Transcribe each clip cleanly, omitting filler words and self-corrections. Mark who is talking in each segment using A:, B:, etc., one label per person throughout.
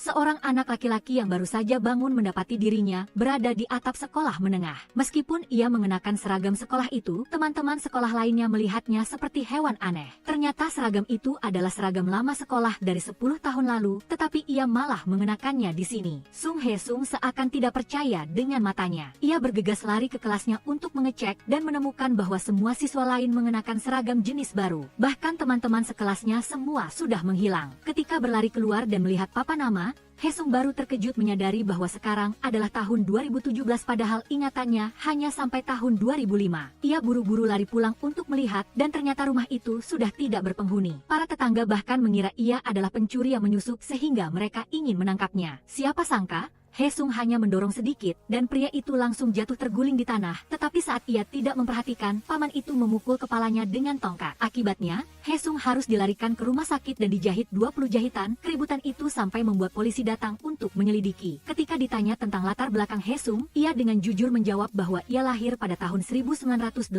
A: Seorang anak laki-laki yang baru saja bangun mendapati dirinya berada di atap sekolah menengah. Meskipun ia mengenakan seragam sekolah itu, teman-teman sekolah lainnya melihatnya seperti hewan aneh. Ternyata seragam itu adalah seragam lama sekolah dari 10 tahun lalu, tetapi ia malah mengenakannya di sini. Sung Hae-sung seakan tidak percaya dengan matanya. Ia bergegas lari ke kelasnya untuk mengecek dan menemukan bahwa semua siswa lain mengenakan seragam jenis baru. Bahkan teman-teman sekelasnya semua sudah menghilang. Ketika berlari keluar dan melihat papan nama, Hae-sung baru terkejut menyadari bahwa sekarang adalah tahun 2017 padahal ingatannya hanya sampai tahun 2005. Ia buru-buru lari pulang untuk melihat dan ternyata rumah itu sudah tidak berpenghuni. Para tetangga bahkan mengira ia adalah pencuri yang menyusup sehingga mereka ingin menangkapnya. Siapa sangka, Hae-sung hanya mendorong sedikit dan pria itu langsung jatuh terguling di tanah. Tetapi saat ia tidak memperhatikan, paman itu memukul kepalanya dengan tongkat. Akibatnya, Hae-sung harus dilarikan ke rumah sakit dan dijahit 20 jahitan. Keributan itu sampai membuat polisi datang untuk menyelidiki. Ketika ditanya tentang latar belakang Hae-sung, ia dengan jujur menjawab bahwa ia lahir pada tahun 1987,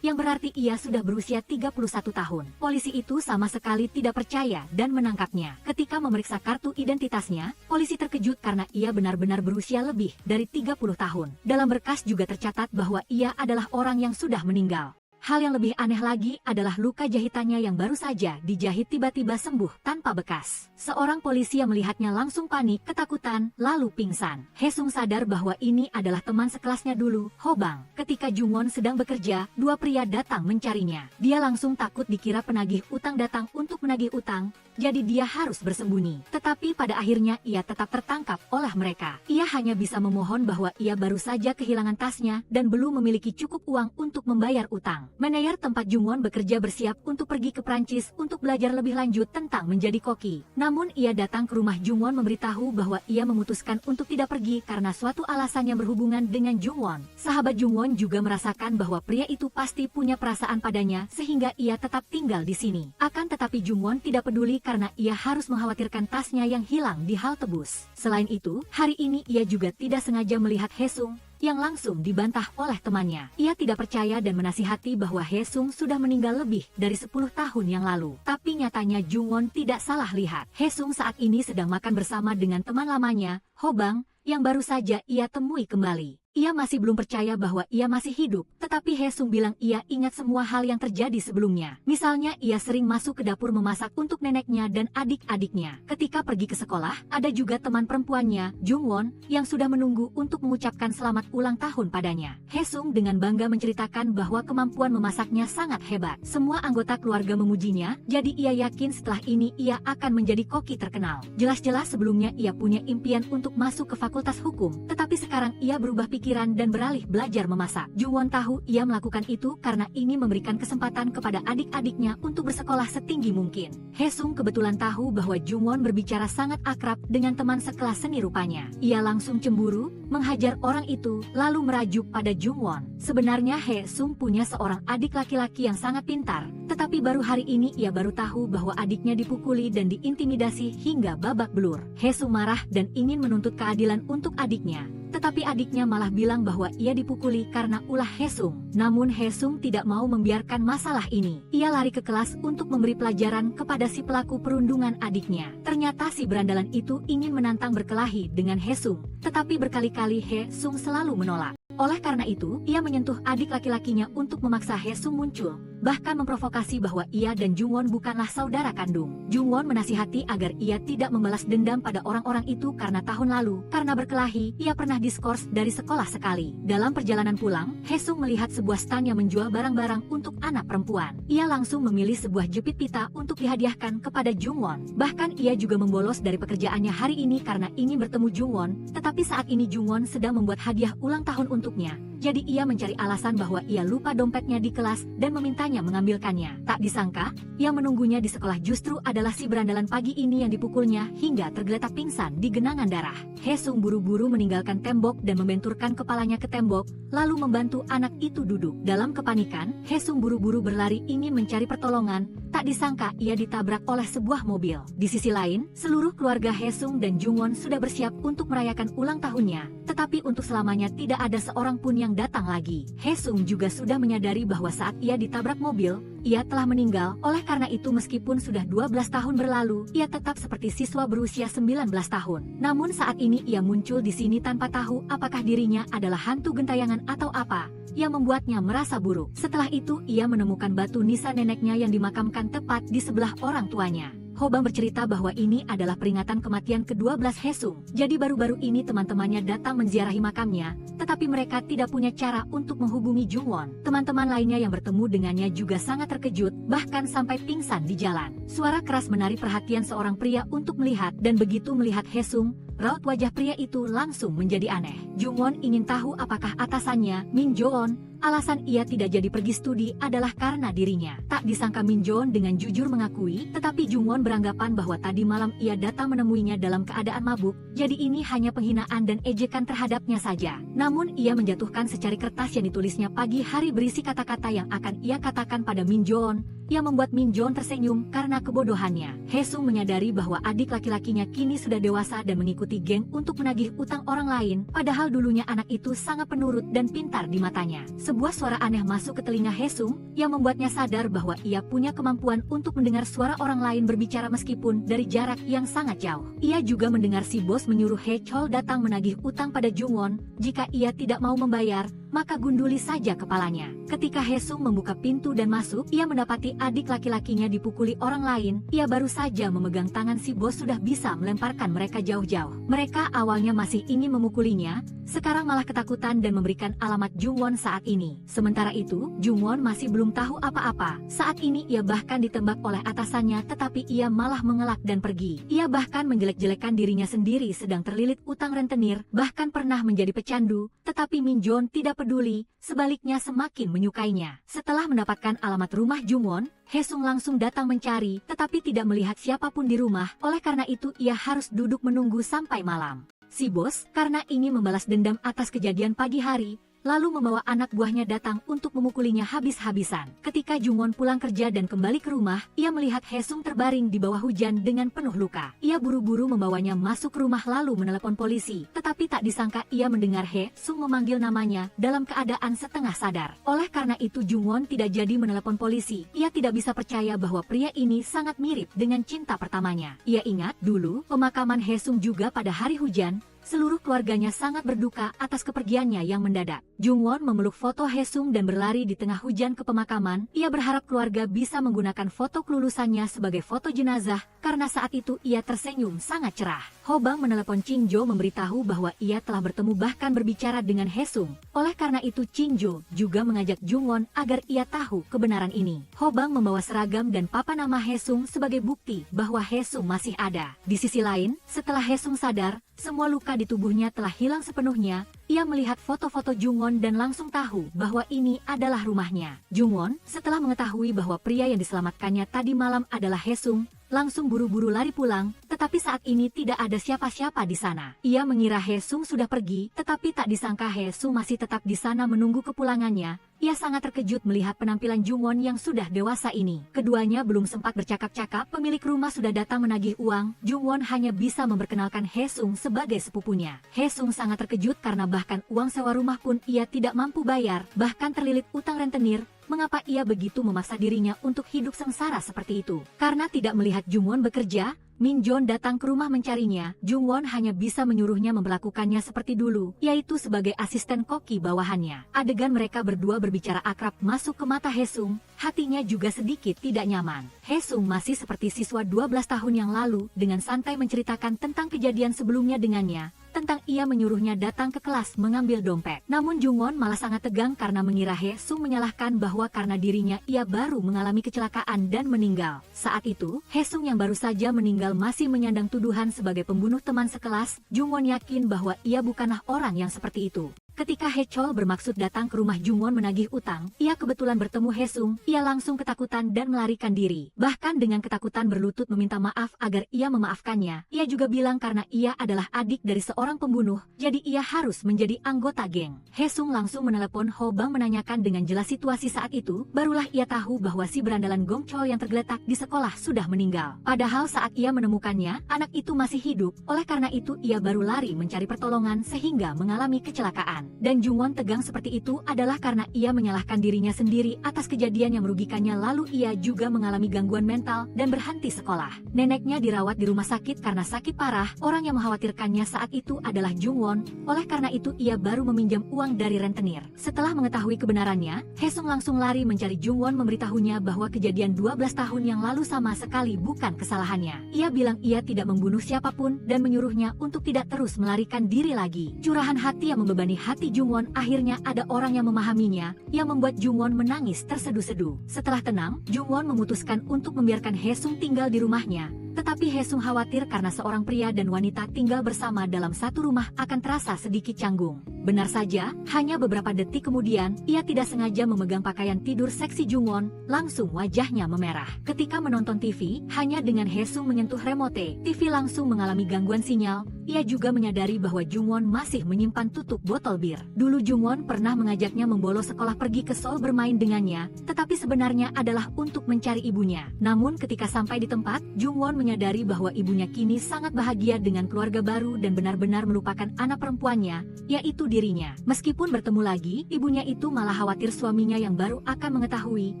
A: yang berarti ia sudah berusia 31 tahun. Polisi itu sama sekali tidak percaya dan menangkapnya. Ketika memeriksa kartu identitasnya, polisi terkejut karena ia benar-benar berusia lebih dari 30 tahun. Dalam berkas juga tercatat bahwa ia adalah orang yang sudah meninggal. Hal yang lebih aneh lagi adalah luka jahitannya yang baru saja dijahit tiba-tiba sembuh tanpa bekas. Seorang polisi yang melihatnya langsung panik, ketakutan, lalu pingsan. Hae-sung sadar bahwa ini adalah teman sekelasnya dulu, Ho Bang. Ketika Jung-won sedang bekerja, dua pria datang mencarinya. Dia langsung takut dikira penagih utang datang untuk menagih utang, jadi dia harus bersembunyi. Tetapi pada akhirnya ia tetap tertangkap oleh mereka. Ia hanya bisa memohon bahwa ia baru saja kehilangan tasnya dan belum memiliki cukup uang untuk membayar utang. Manajer tempat Jung-won bekerja bersiap untuk pergi ke Prancis untuk belajar lebih lanjut tentang menjadi koki. Namun ia datang ke rumah Jung-won memberitahu bahwa ia memutuskan untuk tidak pergi karena suatu alasan yang berhubungan dengan Jung-won. Sahabat Jung-won juga merasakan bahwa pria itu pasti punya perasaan padanya sehingga ia tetap tinggal di sini. Akan tetapi Jung-won tidak peduli karena ia harus mengkhawatirkan tasnya yang hilang di halte bus. Selain itu, hari ini ia juga tidak sengaja melihat Hae-sung yang langsung dibantah oleh temannya. Ia tidak percaya dan menasihati bahwa Hae-sung sudah meninggal lebih dari 10 tahun yang lalu. Tapi nyatanya Jung-won tidak salah lihat. Hae-sung saat ini sedang makan bersama dengan teman lamanya, Ho Bang, yang baru saja ia temui kembali. Ia masih belum percaya bahwa ia masih hidup, tetapi Hae-sung bilang ia ingat semua hal yang terjadi sebelumnya. Misalnya ia sering masuk ke dapur memasak untuk neneknya dan adik-adiknya. Ketika pergi ke sekolah, ada juga teman perempuannya, Jung-won, yang sudah menunggu untuk mengucapkan selamat ulang tahun padanya. Hae-sung dengan bangga menceritakan bahwa kemampuan memasaknya sangat hebat. Semua anggota keluarga memujinya, jadi ia yakin setelah ini ia akan menjadi koki terkenal. Jelas-jelas sebelumnya ia punya impian untuk masuk ke fakultas hukum, tetapi sekarang ia berubah pikiran dan beralih belajar memasak. Jung-won tahu ia melakukan itu karena ingin memberikan kesempatan kepada adik-adiknya untuk bersekolah setinggi mungkin. Hae-sung kebetulan tahu bahwa Jung-won berbicara sangat akrab dengan teman sekelas seni rupanya. Ia langsung cemburu, menghajar orang itu, lalu merajuk pada Jung-won. Sebenarnya Hae-sung punya seorang adik laki-laki yang sangat pintar, tetapi baru hari ini ia baru tahu bahwa adiknya dipukuli dan diintimidasi hingga babak belur. Hae-sung marah dan ingin menuntut keadilan untuk adiknya. Tetapi adiknya malah bilang bahwa ia dipukuli karena ulah Hae-sung. Namun Hae-sung tidak mau membiarkan masalah ini. Ia lari ke kelas untuk memberi pelajaran kepada si pelaku perundungan adiknya. Ternyata si berandalan itu ingin menantang berkelahi dengan Hae-sung, tetapi berkali-kali Hae-sung selalu menolak. Oleh karena itu, ia menyentuh adik laki-lakinya untuk memaksa Hae-sung muncul, bahkan memprovokasi bahwa ia dan Jung-won bukanlah saudara kandung. Jung-won menasihati agar ia tidak membalas dendam pada orang-orang itu karena tahun lalu, karena berkelahi, ia pernah diskors dari sekolah sekali. Dalam perjalanan pulang, Hae-sung melihat sebuah stan yang menjual barang-barang untuk anak perempuan. Ia langsung memilih sebuah jepit pita untuk dihadiahkan kepada Jung-won. Bahkan ia juga membolos dari pekerjaannya hari ini karena ingin bertemu Jung-won, tetapi saat ini Jung-won sedang membuat hadiah ulang tahun untuknya. Jadi ia mencari alasan bahwa ia lupa dompetnya di kelas dan memintanya mengambilkannya. Tak disangka, yang menunggunya di sekolah justru adalah si berandalan pagi ini yang dipukulnya hingga tergeletak pingsan di genangan darah. Hae-sung buru-buru meninggalkan tembok dan membenturkan kepalanya ke tembok, lalu membantu anak itu duduk. Dalam kepanikan, Hae-sung buru-buru berlari ingin mencari pertolongan. Tak disangka ia ditabrak oleh sebuah mobil. Di sisi lain, seluruh keluarga Hae-sung dan Jung-won sudah bersiap untuk merayakan ulang tahunnya. Tetapi untuk selamanya tidak ada seorang pun yang yang datang lagi. Hesung juga sudah menyadari bahwa saat ia ditabrak mobil, ia telah meninggal. Oleh karena itu meskipun sudah 12 tahun berlalu, ia tetap seperti siswa berusia 19 tahun. Namun saat ini ia muncul di sini tanpa tahu apakah dirinya adalah hantu gentayangan atau apa, yang membuatnya merasa buruk. Setelah itu ia menemukan batu nisan neneknya yang dimakamkan tepat di sebelah orang tuanya. Hobang bercerita bahwa ini adalah peringatan kematian ke-12 Hesung. Jadi baru-baru ini teman-temannya datang menziarahi makamnya, tetapi mereka tidak punya cara untuk menghubungi Jungwon. Teman-teman lainnya yang bertemu dengannya juga sangat terkejut, bahkan sampai pingsan di jalan. Suara keras menarik perhatian seorang pria untuk melihat, dan begitu melihat Hesung, raut wajah pria itu langsung menjadi aneh. Jungwon ingin tahu apakah atasannya, Min Jo-on, alasan ia tidak jadi pergi studi adalah karena dirinya. Tak disangka Min Jo-on dengan jujur mengakui, tetapi Jungwon beranggapan bahwa tadi malam ia datang menemuinya dalam keadaan mabuk, jadi ini hanya penghinaan dan ejekan terhadapnya saja. Namun ia menjatuhkan secari kertas yang ditulisnya pagi hari berisi kata-kata yang akan ia katakan pada Min Jo-on, yang membuat Min Jo-on tersenyum karena kebodohannya. Hesung menyadari bahwa adik laki-lakinya kini sudah dewasa dan mengikuti geng untuk menagih utang orang lain, padahal dulunya anak itu sangat penurut dan pintar di matanya. Sebuah suara aneh masuk ke telinga Hesung, yang membuatnya sadar bahwa ia punya kemampuan untuk mendengar suara orang lain berbicara meskipun dari jarak yang sangat jauh. Ia juga mendengar si bos menyuruh He Chol datang menagih utang pada Jungwon. Jika ia tidak mau membayar, maka gunduli saja kepalanya. Ketika Hesung membuka pintu dan masuk, ia mendapati adik laki-lakinya dipukuli orang lain. Ia baru saja memegang tangan si bos sudah bisa melemparkan mereka jauh-jauh. Mereka awalnya masih ingin memukulinya, sekarang malah ketakutan dan memberikan alamat Jungwon saat ini. Sementara itu, Jungwon masih belum tahu apa-apa. Saat ini ia bahkan ditembak oleh atasannya, tetapi ia malah mengelak dan pergi. Ia bahkan menjelek-jelekan dirinya sendiri sedang terlilit utang rentenir, bahkan pernah menjadi pecandu, tetapi Min Jo-on tidak peduli, sebaliknya semakin menyukainya. Setelah mendapatkan alamat rumah Jungwon, Hesung langsung datang mencari, tetapi tidak melihat siapapun di rumah. Oleh karena itu ia harus duduk menunggu sampai malam. Si bos, karena ingin membalas dendam atas kejadian pagi hari, lalu membawa anak buahnya datang untuk memukulinya habis-habisan. Ketika Jungwon pulang kerja dan kembali ke rumah, ia melihat Hesung terbaring di bawah hujan dengan penuh luka. Ia buru-buru membawanya masuk rumah lalu menelepon polisi, tetapi tak disangka ia mendengar Hesung memanggil namanya dalam keadaan setengah sadar. Oleh karena itu Jungwon tidak jadi menelepon polisi. Ia tidak bisa percaya bahwa pria ini sangat mirip dengan cinta pertamanya. Ia ingat dulu pemakaman Hesung juga pada hari hujan. Seluruh keluarganya sangat berduka atas kepergiannya yang mendadak. Jungwon memeluk foto Hesung dan berlari di tengah hujan ke pemakaman. Ia berharap keluarga bisa menggunakan foto kelulusannya sebagai foto jenazah, karena saat itu ia tersenyum sangat cerah. Hobang menelepon Chin-jo memberitahu bahwa ia telah bertemu bahkan berbicara dengan Hesung. Oleh karena itu Chin-jo juga mengajak Jungwon agar ia tahu kebenaran ini. Hobang membawa seragam dan papan nama Hesung sebagai bukti bahwa Hesung masih ada. Di sisi lain, setelah Hesung sadar, semua luka di tubuhnya telah hilang sepenuhnya. Ia melihat foto-foto Jungwon dan langsung tahu bahwa ini adalah rumahnya. Jungwon, setelah mengetahui bahwa pria yang diselamatkannya tadi malam adalah Hesung, langsung buru-buru lari pulang, tetapi saat ini tidak ada siapa-siapa di sana. Ia mengira Hesung sudah pergi, tetapi tak disangka Hesung masih tetap di sana menunggu kepulangannya. Ia sangat terkejut melihat penampilan Jungwon yang sudah dewasa ini. Keduanya belum sempat bercakap-cakap, pemilik rumah sudah datang menagih uang. Jungwon hanya bisa memperkenalkan Hesung sebagai sepupunya. Hesung sangat terkejut karena bahkan uang sewa rumah pun ia tidak mampu bayar, bahkan terlilit utang rentenir. Mengapa ia begitu memaksa dirinya untuk hidup sengsara seperti itu? Karena tidak melihat Jungwon bekerja, Min Jo-on datang ke rumah mencarinya. Jungwon hanya bisa menyuruhnya memperlakukannya seperti dulu, yaitu sebagai asisten koki bawahannya. Adegan mereka berdua berbicara akrab masuk ke mata Hesung, hatinya juga sedikit tidak nyaman. Hesung masih seperti siswa 12 tahun yang lalu, dengan santai menceritakan tentang kejadian sebelumnya dengannya, tentang ia menyuruhnya datang ke kelas mengambil dompet. Namun Jungwon malah sangat tegang karena mengira Hesung menyalahkan bahwa karena dirinya ia baru mengalami kecelakaan dan meninggal. Saat itu, Hesung yang baru saja meninggal masih menyandang tuduhan sebagai pembunuh teman sekelas. Jungwon yakin bahwa ia bukanlah orang yang seperti itu. Ketika He Chol bermaksud datang ke rumah Jungwon menagih utang, ia kebetulan bertemu Hesung. Ia langsung ketakutan dan melarikan diri. Bahkan dengan ketakutan berlutut meminta maaf agar ia memaafkannya. Ia juga bilang karena ia adalah adik dari seorang pembunuh, jadi ia harus menjadi anggota geng. Hesung langsung menelepon Hobang menanyakan dengan jelas situasi saat itu. Barulah ia tahu bahwa si berandalan Gong Chol yang tergeletak di sekolah sudah meninggal. Padahal saat ia menemukannya, anak itu masih hidup. Oleh karena itu ia baru lari mencari pertolongan sehingga mengalami kecelakaan. Dan Jungwon tegang seperti itu adalah karena ia menyalahkan dirinya sendiri atas kejadian yang merugikannya, lalu ia juga mengalami gangguan mental dan berhenti sekolah. Neneknya dirawat di rumah sakit karena sakit parah. Orang yang mengkhawatirkannya saat itu adalah Jungwon, oleh karena itu ia baru meminjam uang dari rentenir. Setelah mengetahui kebenarannya, Haesung langsung lari mencari Jungwon, memberitahunya bahwa kejadian 12 tahun yang lalu sama sekali bukan kesalahannya. Ia bilang ia tidak membunuh siapapun dan menyuruhnya untuk tidak terus melarikan diri lagi. Curahan hati yang membebani hati Jungwon, akhirnya ada orang yang memahaminya, yang membuat Jungwon menangis terseduh-seduh. Setelah tenang, Jungwon memutuskan untuk membiarkan Haesung tinggal di rumahnya. Tetapi Haesung khawatir karena seorang pria dan wanita tinggal bersama dalam satu rumah akan terasa sedikit canggung. Benar saja, hanya beberapa detik kemudian, ia tidak sengaja memegang pakaian tidur seksi Jungwon, langsung wajahnya memerah. Ketika menonton TV, hanya dengan Haesung menyentuh remote, TV langsung mengalami gangguan sinyal. Ia juga menyadari bahwa Jungwon masih menyimpan tutup botol bir. Dulu Jungwon pernah mengajaknya membolos sekolah pergi ke Seoul bermain dengannya, tetapi sebenarnya adalah untuk mencari ibunya. Namun ketika sampai di tempat, Jungwon menyadari bahwa ibunya kini sangat bahagia dengan keluarga baru dan benar-benar melupakan anak perempuannya, yaitu dirinya. Meskipun bertemu lagi, ibunya itu malah khawatir suaminya yang baru akan mengetahui,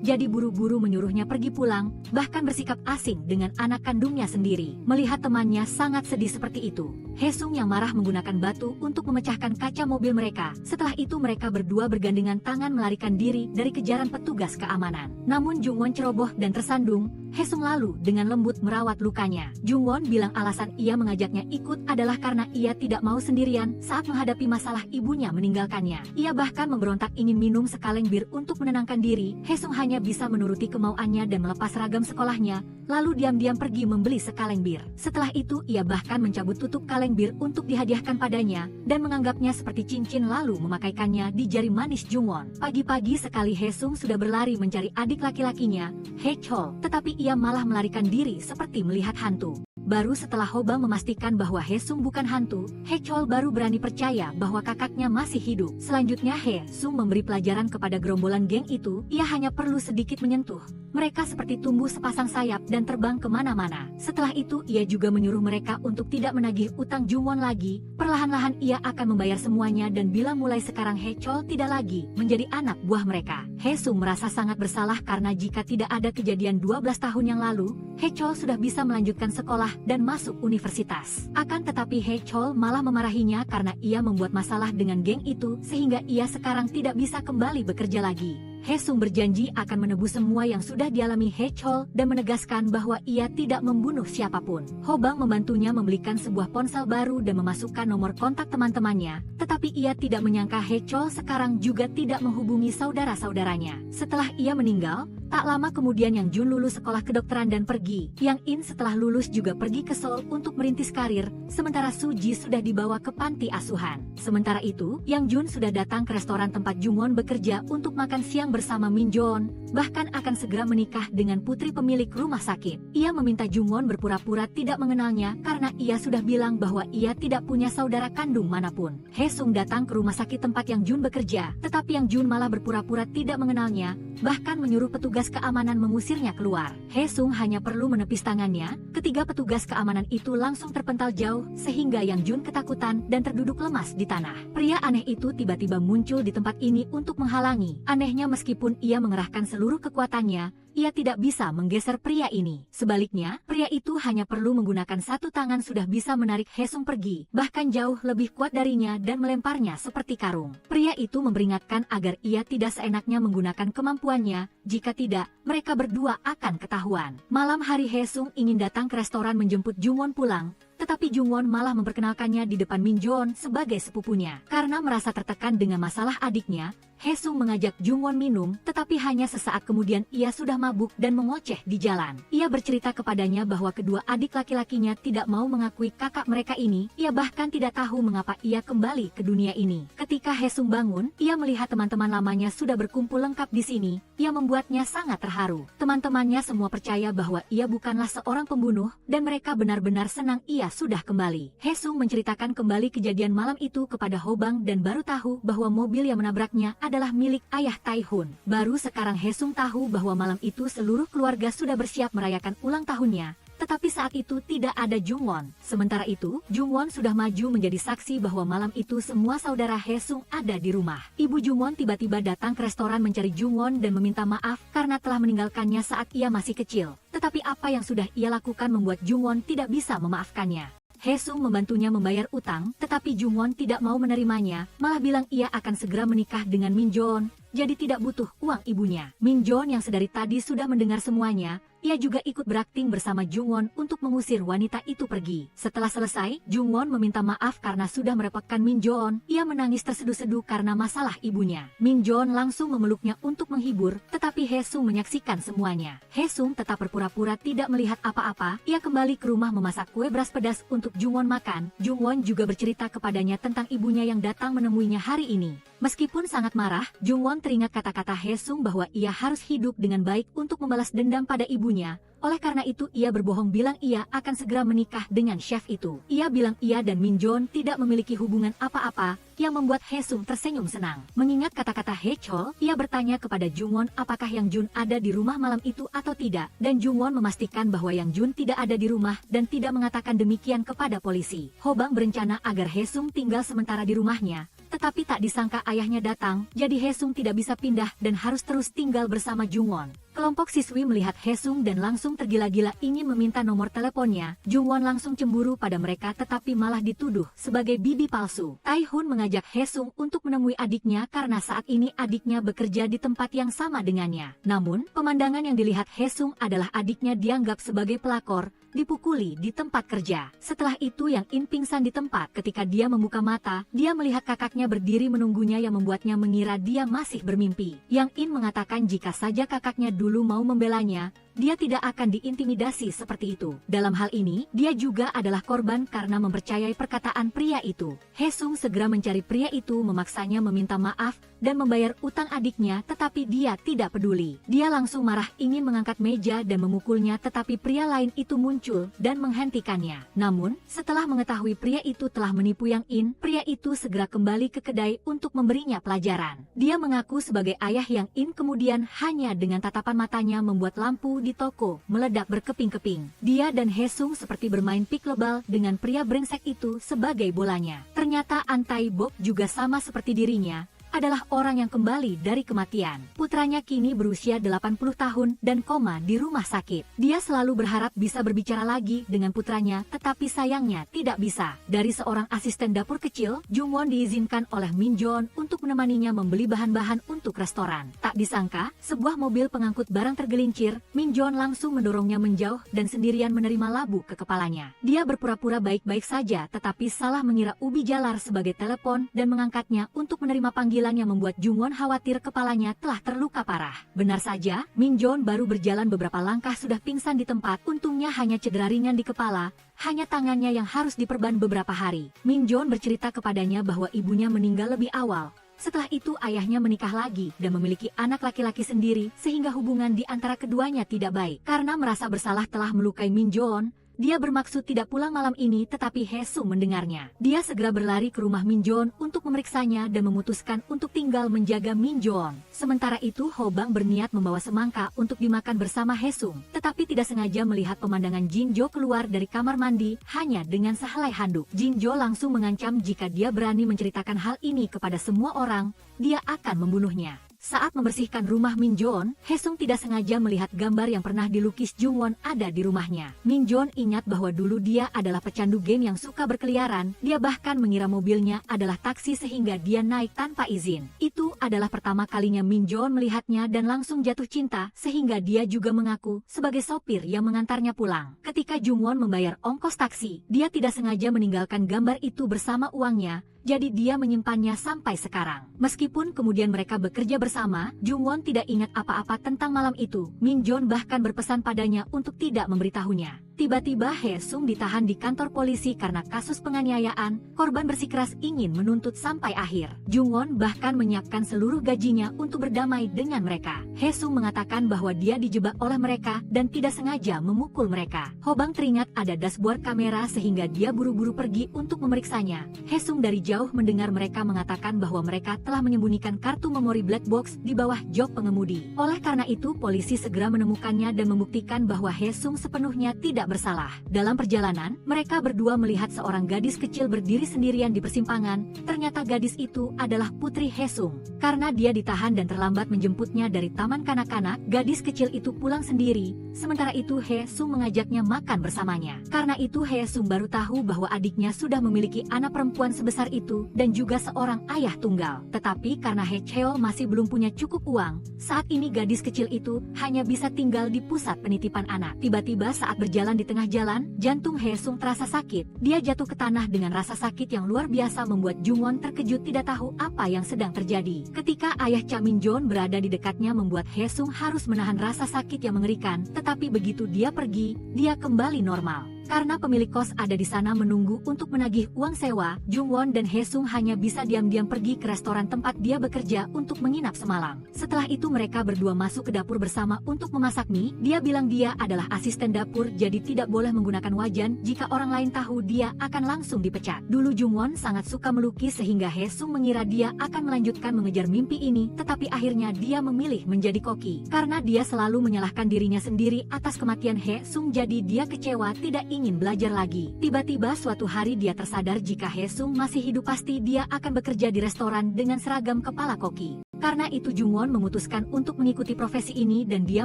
A: jadi buru-buru menyuruhnya pergi pulang, bahkan bersikap asing dengan anak kandungnya sendiri. Melihat temannya sangat sedih seperti itu, Haesung yang marah menggunakan batu untuk memecahkan kaca mobil mereka. Setelah itu mereka berdua bergandengan tangan melarikan diri dari kejaran petugas keamanan. Namun Jungwon ceroboh dan tersandung. Haesung lalu dengan lembut merawat lukanya. Jungwon bilang alasan ia mengajaknya ikut adalah karena ia tidak mau sendirian saat menghadapi masalah ibunya meninggalkannya. Ia bahkan memberontak ingin minum sekaleng bir untuk menenangkan diri. Haesung hanya bisa menuruti kemauannya dan melepas seragam sekolahnya, lalu diam-diam pergi membeli sekaleng bir. Setelah itu ia bahkan mencabut tutup kaleng bir untuk dihadiahkan padanya, dan menganggapnya seperti cincin lalu memakaikannya di jari manis Jungwon. Pagi-pagi sekali Haesung sudah berlari mencari adik laki-lakinya, Haechol, tetapi ia malah melarikan diri seperti melihat hantu. Baru setelah Hobang memastikan bahwa Haesung bukan hantu, Haechol baru berani percaya bahwa kakaknya masih hidup. Selanjutnya Haesung memberi pelajaran kepada gerombolan geng itu, ia hanya perlu sedikit menyentuh. Mereka seperti tumbuh sepasang sayap dan terbang kemana-mana. Setelah itu ia juga menyuruh mereka untuk tidak menagih utang Jungwon lagi. Perlahan-lahan ia akan membayar semuanya dan bila mulai sekarang Haechol tidak lagi menjadi anak buah mereka. Haesung merasa sangat bersalah karena jika tidak ada kejadian 12 tahun yang lalu, Haechol sudah bisa melanjutkan sekolah dan masuk universitas. Akan tetapi Haechol malah memarahinya karena ia membuat masalah dengan geng itu sehingga ia sekarang tidak bisa kembali bekerja lagi. Haesung berjanji akan menebus semua yang sudah dialami Haechol dan menegaskan bahwa ia tidak membunuh siapapun. Hobang membantunya membelikan sebuah ponsel baru dan memasukkan nomor kontak teman-temannya, tetapi ia tidak menyangka Haechol sekarang juga tidak menghubungi saudara-saudaranya. Setelah ia meninggal, tak lama kemudian Yang Jun lulus sekolah kedokteran dan pergi. Yang In setelah lulus juga pergi ke Seoul untuk merintis karir, sementara Suji sudah dibawa ke panti asuhan. Sementara itu, Yang Jun sudah datang ke restoran tempat Jungwon bekerja untuk makan siang bersama Min Joon, bahkan akan segera menikah dengan putri pemilik rumah sakit. Ia meminta Jungwon berpura-pura tidak mengenalnya karena ia sudah bilang bahwa ia tidak punya saudara kandung manapun. Haesung datang ke rumah sakit tempat Yang Jun bekerja, tetapi Yang Jun malah berpura-pura tidak mengenalnya, bahkan menyuruh petugas keamanan mengusirnya keluar. Haesung hanya perlu menepis tangannya, ketiga petugas keamanan itu langsung terpental jauh sehingga Yang Jun ketakutan dan terduduk lemas di tanah. Pria aneh itu tiba-tiba muncul di tempat ini untuk menghalangi. Anehnya meskipun ia mengerahkan seluruh kekuatannya, ia tidak bisa menggeser pria ini. Sebaliknya, pria itu hanya perlu menggunakan satu tangan sudah bisa menarik Haesung pergi, bahkan jauh lebih kuat darinya dan melemparnya seperti karung. Pria itu memperingatkan agar ia tidak seenaknya menggunakan kemampuannya, jika tidak, mereka berdua akan ketahuan. Malam hari Haesung ingin datang ke restoran menjemput Jungwon pulang, tetapi Jungwon malah memperkenalkannya di depan Min Joon sebagai sepupunya. Karena merasa tertekan dengan masalah adiknya, Haesung mengajak Jungwon minum, tetapi hanya sesaat kemudian ia sudah mabuk dan mengoceh di jalan. Ia bercerita kepadanya bahwa kedua adik laki-lakinya tidak mau mengakui kakak mereka ini. Ia bahkan tidak tahu mengapa ia kembali ke dunia ini. Ketika Haesung bangun, ia melihat teman-teman lamanya sudah berkumpul lengkap di sini. Ia membuatnya sangat terharu. Teman-temannya semua percaya bahwa ia bukanlah seorang pembunuh, dan mereka benar-benar senang ia sudah kembali. Haesung menceritakan kembali kejadian malam itu kepada Hobang dan baru tahu bahwa mobil yang menabraknya adalah milik ayah Taihun. Baru sekarang Haesung tahu bahwa malam itu seluruh keluarga sudah bersiap merayakan ulang tahunnya, Tetapi saat itu tidak ada Jungwon. Sementara itu, Jungwon sudah maju menjadi saksi bahwa malam itu semua saudara Haesung ada di rumah. Ibu Jungwon tiba-tiba datang ke restoran mencari Jungwon dan meminta maaf karena telah meninggalkannya saat ia masih kecil. Tetapi apa yang sudah ia lakukan membuat Jungwon tidak bisa memaafkannya. Haesung membantunya membayar utang, tetapi Jungwon tidak mau menerimanya, malah bilang ia akan segera menikah dengan Min Joon, jadi tidak butuh uang ibunya. Min Joon yang sedari tadi sudah mendengar semuanya, ia juga ikut berakting bersama Jungwon untuk mengusir wanita itu pergi. Setelah selesai, Jungwon meminta maaf karena sudah merepotkan Min Joon. Ia menangis terseduh-seduh karena masalah ibunya. Min Joon langsung memeluknya untuk menghibur, tetapi Haesung menyaksikan semuanya. Haesung tetap berpura-pura tidak melihat apa-apa. Ia kembali ke rumah memasak kue beras pedas untuk Jungwon makan. Jungwon juga bercerita kepadanya tentang ibunya yang datang menemuinya hari ini. Meskipun sangat marah, Jungwon teringat kata-kata Haesung bahwa ia harus hidup dengan baik untuk membalas dendam pada ibunya. Oleh karena itu ia berbohong bilang ia akan segera menikah dengan chef itu. Ia bilang ia dan Min Joon tidak memiliki hubungan apa-apa, yang membuat Haesung tersenyum senang. Mengingat kata-kata Haechol, ia bertanya kepada Jungwon apakah Yang Jun ada di rumah malam itu atau tidak. Dan Jungwon memastikan bahwa Yang Jun tidak ada di rumah dan tidak mengatakan demikian kepada polisi. Hobang berencana agar Haesung tinggal sementara di rumahnya. Tetapi tak disangka ayahnya datang, jadi Haesung tidak bisa pindah dan harus terus tinggal bersama Jungwon. Kelompok siswi melihat Haesung dan langsung tergila-gila ingin meminta nomor teleponnya. Jungwon langsung cemburu pada mereka tetapi malah dituduh sebagai bibi palsu. Tae-hun mengajak Haesung untuk menemui adiknya karena saat ini adiknya bekerja di tempat yang sama dengannya. Namun, pemandangan yang dilihat Haesung adalah adiknya dianggap sebagai pelakor, dipukuli di tempat kerja. Setelah itu Yang In pingsan di tempat. Ketika dia membuka mata, dia melihat kakaknya berdiri menunggunya yang membuatnya mengira dia masih bermimpi. Yang In mengatakan jika saja kakaknya dulu mau membelanya, dia tidak akan diintimidasi seperti itu. Dalam hal ini, dia juga adalah korban karena mempercayai perkataan pria itu. Haesung segera mencari pria itu memaksanya meminta maaf dan membayar utang adiknya tetapi dia tidak peduli. Dia langsung marah ingin mengangkat meja dan memukulnya tetapi pria lain itu muncul dan menghentikannya. Namun, setelah mengetahui pria itu telah menipu Yang In, pria itu segera kembali ke kedai untuk memberinya pelajaran. Dia mengaku sebagai ayah Yang In kemudian hanya dengan tatapan matanya membuat lampu di toko meledak berkeping-keping. Dia dan Haesung seperti bermain pickleball dengan pria brengsek itu sebagai bolanya. Ternyata An Tae-bok juga sama seperti dirinya, adalah orang yang kembali dari kematian. Putranya kini berusia 80 tahun dan koma di rumah sakit. Dia selalu berharap bisa berbicara lagi dengan putranya, tetapi sayangnya tidak bisa. Dari seorang asisten dapur kecil, Jungwon diizinkan oleh Min Joon untuk menemaninya membeli bahan-bahan untuk restoran. Tak disangka, sebuah mobil pengangkut barang tergelincir, Min Joon langsung mendorongnya menjauh dan sendirian menerima labu ke kepalanya. Dia berpura-pura baik-baik saja, tetapi salah mengira ubi jalar sebagai telepon dan mengangkatnya untuk menerima panggilan yang membuat Jungwon khawatir kepalanya telah terluka parah. Benar saja, Min Joon baru berjalan beberapa langkah sudah pingsan di tempat. Untungnya hanya cedera ringan di kepala, hanya tangannya yang harus diperban beberapa hari. Min Joon bercerita kepadanya bahwa ibunya meninggal lebih awal. Setelah itu ayahnya menikah lagi dan memiliki anak laki-laki sendiri sehingga hubungan di antara keduanya tidak baik. Karena merasa bersalah telah melukai Min Joon, dia bermaksud tidak pulang malam ini tetapi Haesung mendengarnya. Dia segera berlari ke rumah Min Joon untuk memeriksanya dan memutuskan untuk tinggal menjaga Min Joon. Sementara itu Hobang berniat membawa semangka untuk dimakan bersama Haesung, tetapi tidak sengaja melihat pemandangan Jin Jo keluar dari kamar mandi hanya dengan sehelai handuk. Jin Jo langsung mengancam jika dia berani menceritakan hal ini kepada semua orang, dia akan membunuhnya. Saat membersihkan rumah Min Joon, Haesung tidak sengaja melihat gambar yang pernah dilukis Jungwon ada di rumahnya. Min Joon ingat bahwa dulu dia adalah pecandu game yang suka berkeliaran, dia bahkan mengira mobilnya adalah taksi sehingga dia naik tanpa izin. Itu adalah pertama kalinya Min Joon melihatnya dan langsung jatuh cinta sehingga dia juga mengaku sebagai sopir yang mengantarnya pulang. Ketika Jungwon membayar ongkos taksi, dia tidak sengaja meninggalkan gambar itu bersama uangnya, jadi dia menyimpannya sampai sekarang. Meskipun kemudian mereka bekerja bersama, Jungwon tidak ingat apa-apa tentang malam itu. Min Joon bahkan berpesan padanya untuk tidak memberitahunya. Tiba-tiba Haesung ditahan di kantor polisi karena kasus penganiayaan. Korban bersikeras ingin menuntut sampai akhir. Jungwon bahkan menyiapkan seluruh gajinya untuk berdamai dengan mereka. Haesung mengatakan bahwa dia dijebak oleh mereka dan tidak sengaja memukul mereka. Hobang teringat ada dashboard kamera sehingga dia buru-buru pergi untuk memeriksanya. Haesung dari jauh mendengar mereka mengatakan bahwa mereka telah menyembunyikan kartu memori black box di bawah jok pengemudi. Oleh karena itu polisi segera menemukannya dan membuktikan bahwa Haesung sepenuhnya tidak tidak bersalah. Dalam perjalanan, mereka berdua melihat seorang gadis kecil berdiri sendirian di persimpangan. Ternyata gadis itu adalah Putri Haesung. Karena dia ditahan dan terlambat menjemputnya dari taman kanak-kanak, gadis kecil itu pulang sendiri. Sementara itu Haesung mengajaknya makan bersamanya. Karena itu Haesung baru tahu bahwa adiknya sudah memiliki anak perempuan sebesar itu dan juga seorang ayah tunggal. Tetapi karena Haechyeol masih belum punya cukup uang, saat ini gadis kecil itu hanya bisa tinggal di pusat penitipan anak. Tiba-tiba saat berjalan di tengah jalan, jantung Haesung terasa sakit. Dia jatuh ke tanah dengan rasa sakit yang luar biasa membuat Jungwon terkejut tidak tahu apa yang sedang terjadi. Ketika ayah Cha Min-jeon berada di dekatnya membuat Haesung harus menahan rasa sakit yang mengerikan. Tetapi begitu dia pergi, dia kembali normal. Karena pemilik kos ada di sana menunggu untuk menagih uang sewa, Jungwon dan Haesung hanya bisa diam-diam pergi ke restoran tempat dia bekerja untuk menginap semalam. Setelah itu mereka berdua masuk ke dapur bersama untuk memasak mie. Dia bilang dia adalah asisten dapur jadi tidak boleh menggunakan wajan, jika orang lain tahu dia akan langsung dipecat. Dulu Jungwon sangat suka melukis sehingga Haesung mengira dia akan melanjutkan mengejar mimpi ini, tetapi akhirnya dia memilih menjadi koki. Karena dia selalu menyalahkan dirinya sendiri atas kematian Haesung jadi dia kecewa tidak ingin belajar lagi. Tiba-tiba suatu hari dia tersadar jika Haesung masih hidup pasti dia akan bekerja di restoran dengan seragam kepala koki. Karena itu Jungwon memutuskan untuk mengikuti profesi ini dan dia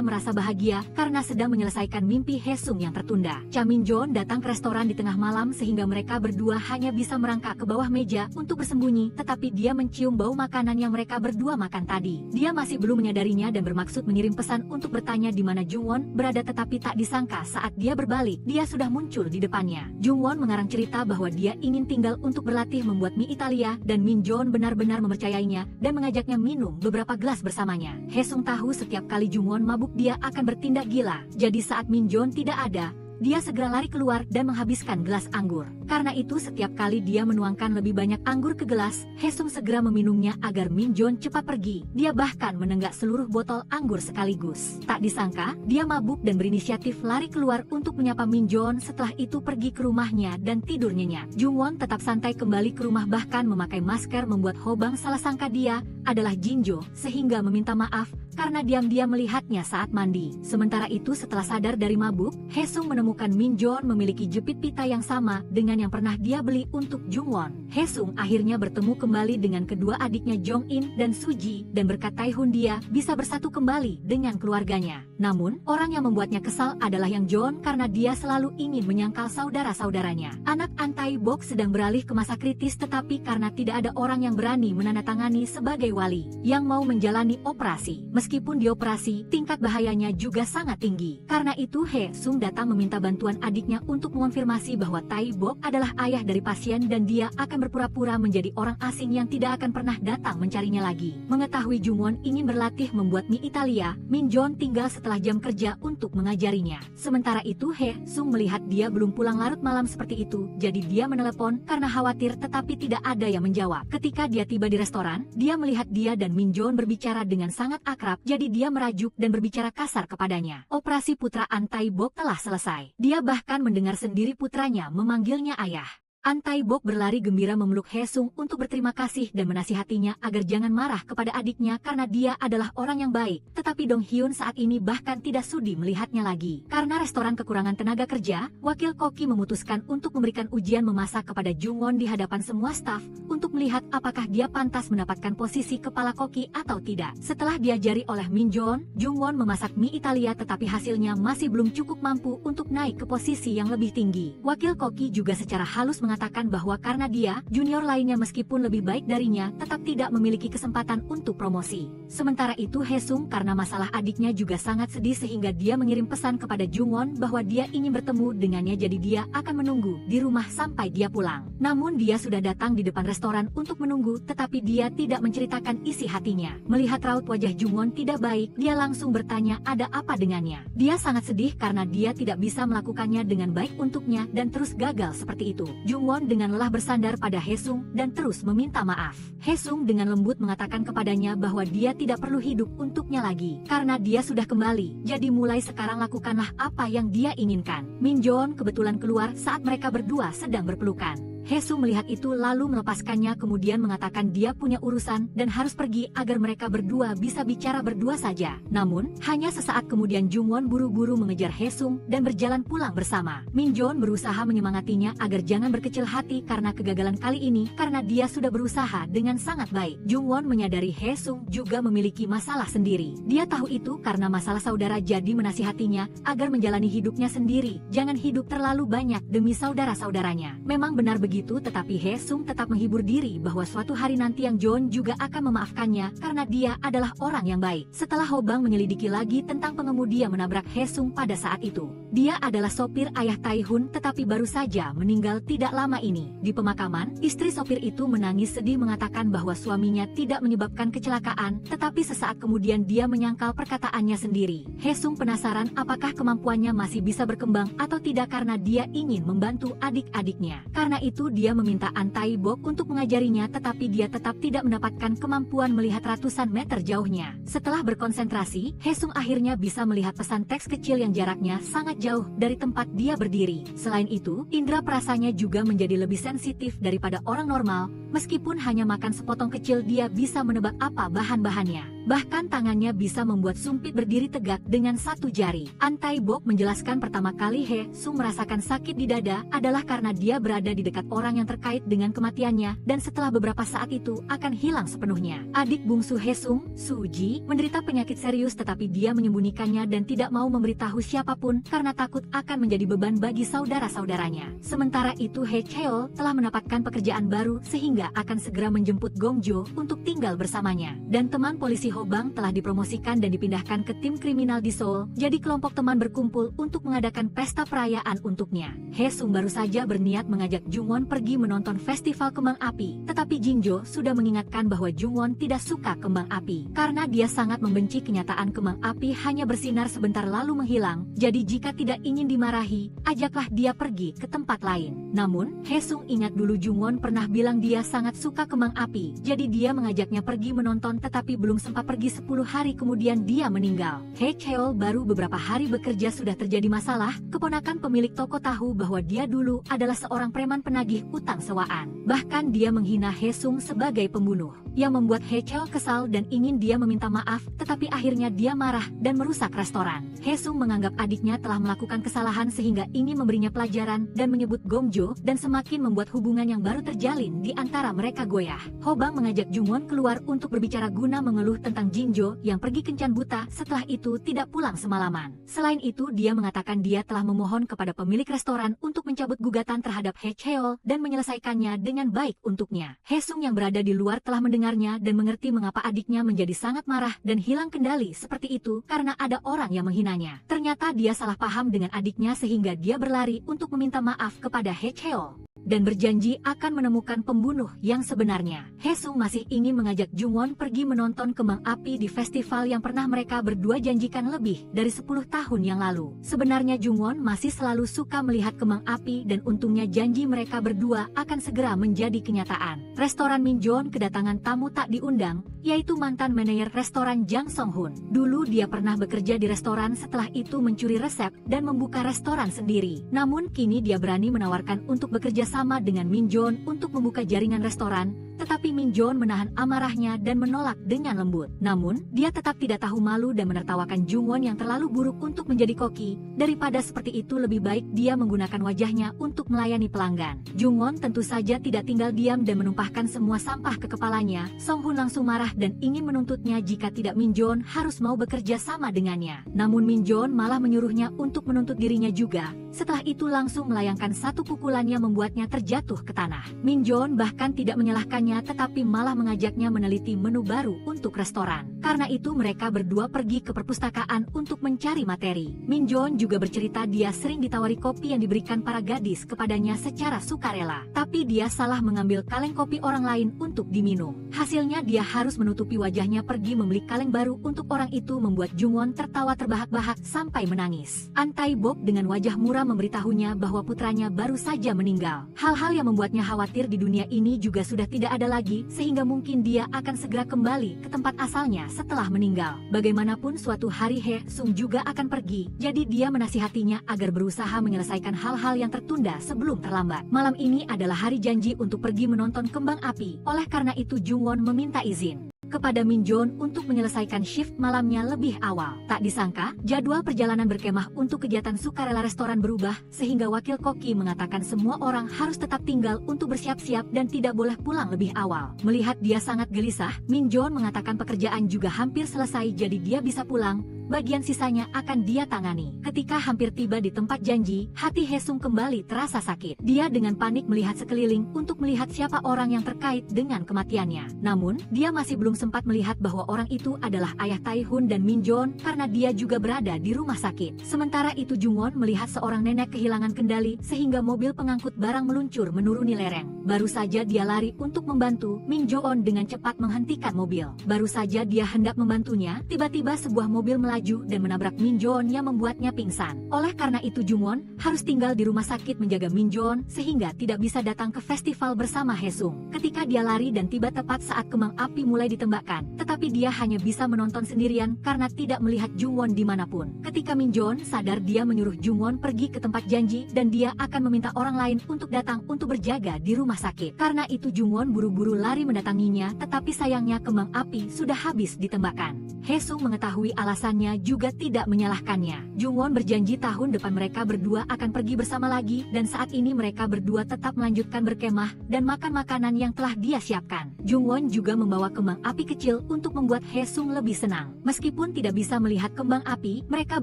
A: merasa bahagia karena sedang menyelesaikan mimpi Haesung yang tertunda. Cha Min-jeon datang ke restoran di tengah malam sehingga mereka berdua hanya bisa merangkak ke bawah meja untuk bersembunyi, tetapi dia mencium bau makanan yang mereka berdua makan tadi. Dia masih belum menyadarinya dan bermaksud mengirim pesan untuk bertanya di mana Jungwon berada, tetapi tak disangka saat dia berbalik, dia sudah muncul di depannya. Jungwon mengarang cerita bahwa dia ingin tinggal untuk berlatih membuat mie Italia dan Min-jeon benar-benar mempercayainya dan mengajaknya minum beberapa gelas bersamanya. Haesung tahu setiap kali Jungwon mabuk dia akan bertindak gila. Jadi saat Min-jeon tidak ada, dia segera lari keluar dan menghabiskan gelas anggur. Karena itu setiap kali dia menuangkan lebih banyak anggur ke gelas, Haesung segera meminumnya agar Min-jeon cepat pergi. Dia bahkan menenggak seluruh botol anggur sekaligus. Tak disangka, dia mabuk dan berinisiatif lari keluar untuk menyapa Min-jeon, setelah itu pergi ke rumahnya dan tidur nyenyak. Jungwon tetap santai kembali ke rumah bahkan memakai masker membuat Hobang salah sangka dia adalah Jinjo sehingga meminta maaf karena diam-diam melihatnya saat mandi. Sementara itu setelah sadar dari mabuk, Haesung menemukan Min-jeon memiliki jepit pita yang sama dengan yang pernah dia beli untuk Jungwon. Haesung akhirnya bertemu kembali dengan kedua adiknya Jong-in dan Suji dan berkat Taehun dia bisa bersatu kembali dengan keluarganya. Namun, orang yang membuatnya kesal adalah Yang Jeon karena dia selalu ingin menyangkal saudara-saudaranya. Anak An Tae-bok sedang beralih ke masa kritis tetapi karena tidak ada orang yang berani menandatangani sebagai wali yang mau menjalani operasi. Meskipun dioperasi, tingkat bahayanya juga sangat tinggi. Karena itu Haesung datang meminta bantuan adiknya untuk mengonfirmasi bahwa Tae-bok adalah ayah dari pasien dan dia akan berpura-pura menjadi orang asing yang tidak akan pernah datang mencarinya lagi. Mengetahui Jungwon ingin berlatih membuat mie Italia, Min-jeon tinggal setelah jam kerja untuk mengajarinya. Sementara itu Haesung melihat dia belum pulang larut malam seperti itu, jadi dia menelepon karena khawatir tetapi tidak ada yang menjawab. Ketika dia tiba di restoran, dia melihat dia dan Min-jeon berbicara dengan sangat akrab. Jadi dia merajuk dan berbicara kasar kepadanya. Operasi putra An Tae-bok telah selesai. Dia bahkan mendengar sendiri putranya memanggilnya ayah. An Tae-bok berlari gembira memeluk Haesung untuk berterima kasih dan menasihatinya agar jangan marah kepada adiknya karena dia adalah orang yang baik. Tetapi Dong Hyun saat ini bahkan tidak sudi melihatnya lagi. Karena restoran kekurangan tenaga kerja, wakil koki memutuskan untuk memberikan ujian memasak kepada Jungwon di hadapan semua staf untuk melihat apakah dia pantas mendapatkan posisi kepala koki atau tidak. Setelah diajari oleh Min-jeon, Jungwon memasak mie Italia tetapi hasilnya masih belum cukup mampu untuk naik ke posisi yang lebih tinggi. Wakil koki juga secara halus mengatakan bahwa karena dia, junior lainnya meskipun lebih baik darinya, tetap tidak memiliki kesempatan untuk promosi. Sementara itu Haesung karena masalah adiknya juga sangat sedih sehingga dia mengirim pesan kepada Jungwon bahwa dia ingin bertemu dengannya jadi dia akan menunggu di rumah sampai dia pulang. Namun dia sudah datang di depan restoran untuk menunggu tetapi dia tidak menceritakan isi hatinya. Melihat raut wajah Jungwon tidak baik, dia langsung bertanya ada apa dengannya. Dia sangat sedih karena dia tidak bisa melakukannya dengan baik untuknya dan terus gagal seperti itu. Jungwon dengan lelah bersandar pada Haesung dan terus meminta maaf. Haesung dengan lembut mengatakan kepadanya bahwa dia tidak perlu hidup untuknya lagi karena dia sudah kembali. Jadi mulai sekarang lakukanlah apa yang dia inginkan. Min-jeon kebetulan keluar saat mereka berdua sedang berpelukan. Haesung melihat itu lalu melepaskannya kemudian mengatakan dia punya urusan dan harus pergi agar mereka berdua bisa bicara berdua saja. Namun, hanya sesaat kemudian Jungwon buru-buru mengejar Haesung dan berjalan pulang bersama. Minjon berusaha menyemangatinya agar jangan berkecil hati karena kegagalan kali ini karena dia sudah berusaha dengan sangat baik. Jungwon menyadari Haesung juga memiliki masalah sendiri. Dia tahu itu karena masalah saudara jadi menasihatinya agar menjalani hidupnya sendiri. Jangan hidup terlalu banyak demi saudara-saudaranya. Memang benar begitu tetapi Haesung tetap menghibur diri bahwa suatu hari nanti Yang Jon juga akan memaafkannya karena dia adalah orang yang baik. Setelah Hobang menyelidiki lagi tentang pengemudi yang menabrak Haesung pada saat itu. Dia adalah sopir ayah Taihun tetapi baru saja meninggal tidak lama ini. Di pemakaman, istri sopir itu menangis sedih mengatakan bahwa suaminya tidak menyebabkan kecelakaan tetapi sesaat kemudian dia menyangkal perkataannya sendiri. Haesung penasaran apakah kemampuannya masih bisa berkembang atau tidak karena dia ingin membantu adik-adiknya. Karena itu dia meminta An Taibok untuk mengajarinya tetapi dia tetap tidak mendapatkan kemampuan melihat ratusan meter jauhnya. Setelah berkonsentrasi, Haesung akhirnya bisa melihat pesan teks kecil yang jaraknya sangat jauh dari tempat dia berdiri. Selain itu, indera perasanya juga menjadi lebih sensitif daripada orang normal. Meskipun hanya makan sepotong kecil dia bisa menebak apa bahan-bahannya. Bahkan tangannya bisa membuat Sumpit berdiri tegak dengan satu jari. An Taibok menjelaskan pertama kali Haesung merasakan sakit di dada adalah karena dia berada di dekat orang yang terkait dengan kematiannya dan setelah beberapa saat itu akan hilang sepenuhnya. Adik bungsu Haesung, Suji, menderita penyakit serius tetapi dia menyembunyikannya dan tidak mau memberitahu siapapun karena takut akan menjadi beban bagi saudara-saudaranya. Sementara itu Haechyeol telah mendapatkan pekerjaan baru sehingga akan segera menjemput Gongjo untuk tinggal bersamanya. Dan teman polisi Hobang telah dipromosikan dan dipindahkan ke tim kriminal di Seoul, jadi kelompok teman berkumpul untuk mengadakan pesta perayaan untuknya. Haesung baru saja berniat mengajak Jungwon pergi menonton festival kembang api, tetapi Jinjo sudah mengingatkan bahwa Jungwon tidak suka kembang api, karena dia sangat membenci kenyataan kembang api hanya bersinar sebentar lalu menghilang, jadi jika tidak ingin dimarahi, ajaklah dia pergi ke tempat lain. Namun, Haesung ingat dulu Jungwon pernah bilang dia sangat suka kembang api, jadi dia mengajaknya pergi menonton tetapi belum sempat pergi 10 hari kemudian dia meninggal. Haechyeol baru beberapa hari bekerja sudah terjadi masalah. Keponakan pemilik toko tahu bahwa dia dulu adalah seorang preman penagih utang sewaan. Bahkan dia menghina Haesung sebagai pembunuh, yang membuat Haechyeol kesal dan ingin dia meminta maaf, tetapi akhirnya dia marah dan merusak restoran. Haesung menganggap adiknya telah melakukan kesalahan sehingga ingin memberinya pelajaran dan menyebut Gongjo dan semakin membuat hubungan yang baru terjalin di antara mereka goyah. Hobang mengajak Jungwon keluar untuk berbicara guna mengeluh tentang Jinjo yang pergi kencan buta setelah itu tidak pulang semalaman. Selain itu dia mengatakan dia telah memohon kepada pemilik restoran untuk mencabut gugatan terhadap Haechyeol dan menyelesaikannya dengan baik untuknya. Haesung yang berada di luar telah mendengarnya dan mengerti mengapa adiknya menjadi sangat marah dan hilang kendali seperti itu karena ada orang yang menghinanya. Ternyata dia salah paham dengan adiknya sehingga dia berlari untuk meminta maaf kepada Haechyeol dan berjanji akan menemukan pembunuh yang sebenarnya. Haesung masih ingin mengajak Jungwon pergi menonton kembang api di festival yang pernah mereka berdua janjikan lebih dari 10 tahun yang lalu. Sebenarnya Jungwon masih selalu suka melihat kembang api dan untungnya janji mereka berdua akan segera menjadi kenyataan. Restoran Minjon kedatangan tamu tak diundang, yaitu mantan manajer restoran Jang Song-hun. Dulu dia pernah bekerja di restoran setelah itu mencuri resep dan membuka restoran sendiri. Namun kini dia berani menawarkan untuk bekerja sama dengan Minjon untuk membuka jaringan restoran, tetapi Minjon menahan amarahnya dan menolak dengan lembut. Namun, dia tetap tidak tahu malu dan menertawakan Jungwon yang terlalu buruk untuk menjadi koki. Daripada seperti itu lebih baik dia menggunakan wajahnya untuk melayani pelanggan. Jungwon tentu saja tidak tinggal diam dan menumpahkan semua sampah ke kepalanya. Song-hun langsung marah dan ingin menuntutnya jika tidak Minjon harus mau bekerja sama dengannya. Namun Minjon malah menyuruhnya untuk menuntut dirinya juga. Setelah itu langsung melayangkan satu pukulan yang membuatnya terjatuh ke tanah. Minjon bahkan tidak menyalahkannya tetapi malah mengajaknya meneliti menu baru untuk restoran. Karena itu mereka berdua pergi ke perpustakaan untuk mencari materi. Minjon juga bercerita dia sering ditawari kopi yang diberikan para gadis kepadanya secara sukarela. Tapi dia salah mengambil kaleng kopi orang lain untuk diminum. Hasilnya dia harus menutupi wajahnya pergi membeli kaleng baru untuk orang itu membuat Jungwon tertawa terbahak-bahak sampai menangis. An Taibok dengan wajah muram segera memberitahunya bahwa putranya baru saja meninggal. Hal-hal yang membuatnya khawatir di dunia ini juga sudah tidak ada lagi, sehingga mungkin dia akan segera kembali ke tempat asalnya setelah meninggal. Bagaimanapun suatu hari He Sung juga akan pergi, jadi dia menasihatinya agar berusaha menyelesaikan hal-hal yang tertunda sebelum terlambat. Malam ini adalah hari janji untuk pergi menonton kembang api, oleh karena itu Jung Won meminta izin kepada Min Jon untuk menyelesaikan shift malamnya lebih awal. Tak disangka, jadwal perjalanan berkemah untuk kegiatan sukarela restoran berubah, sehingga wakil koki mengatakan semua orang harus tetap tinggal untuk bersiap-siap dan tidak boleh pulang lebih awal. Melihat dia sangat gelisah, Min Jon mengatakan pekerjaan juga hampir selesai jadi dia bisa pulang. Bagian sisanya akan dia tangani. Ketika hampir tiba di tempat janji, hati He Sung kembali terasa sakit. Dia dengan panik melihat sekeliling untuk melihat siapa orang yang terkait dengan kematiannya. Namun, dia masih belum sempat melihat bahwa orang itu adalah ayah Tae-hun dan Min Jon karena dia juga berada di rumah sakit. Sementara itu Jung Won melihat seorang nenek kehilangan kendali sehingga mobil pengangkut barang meluncur menuruni lereng. Baru saja dia lari untuk membantu, Min Jo-on dengan cepat menghentikan mobil. Baru saja dia hendak membantunya, tiba-tiba sebuah mobil melaju dan menabrak Min Jo-on yang membuatnya pingsan. Oleh karena itu Jung Won harus tinggal di rumah sakit menjaga Min Jo-on sehingga tidak bisa datang ke festival bersama He Sung. Ketika dia lari dan tiba tepat saat kembang api mulai ditembakkan, tetapi dia hanya bisa menonton sendirian karena tidak melihat Jung Won dimanapun. Ketika Min Jo-on sadar, dia menyuruh Jung Won pergi ke tempat janji dan dia akan meminta orang lain untuk datang untuk berjaga di rumah sakit. Karena itu Jung Won buru-buru lari mendatanginya, tetapi sayangnya kembang api sudah habis ditembakkan. He Sung mengetahui alasannya juga tidak menyalahkannya. Jung Won berjanji tahun depan mereka berdua akan pergi bersama lagi dan saat ini mereka berdua tetap melanjutkan berkemah dan makan makanan yang telah dia siapkan. Jung Won juga membawa kembang api kecil untuk membuat He Sung lebih senang. Meskipun tidak bisa melihat kembang api, mereka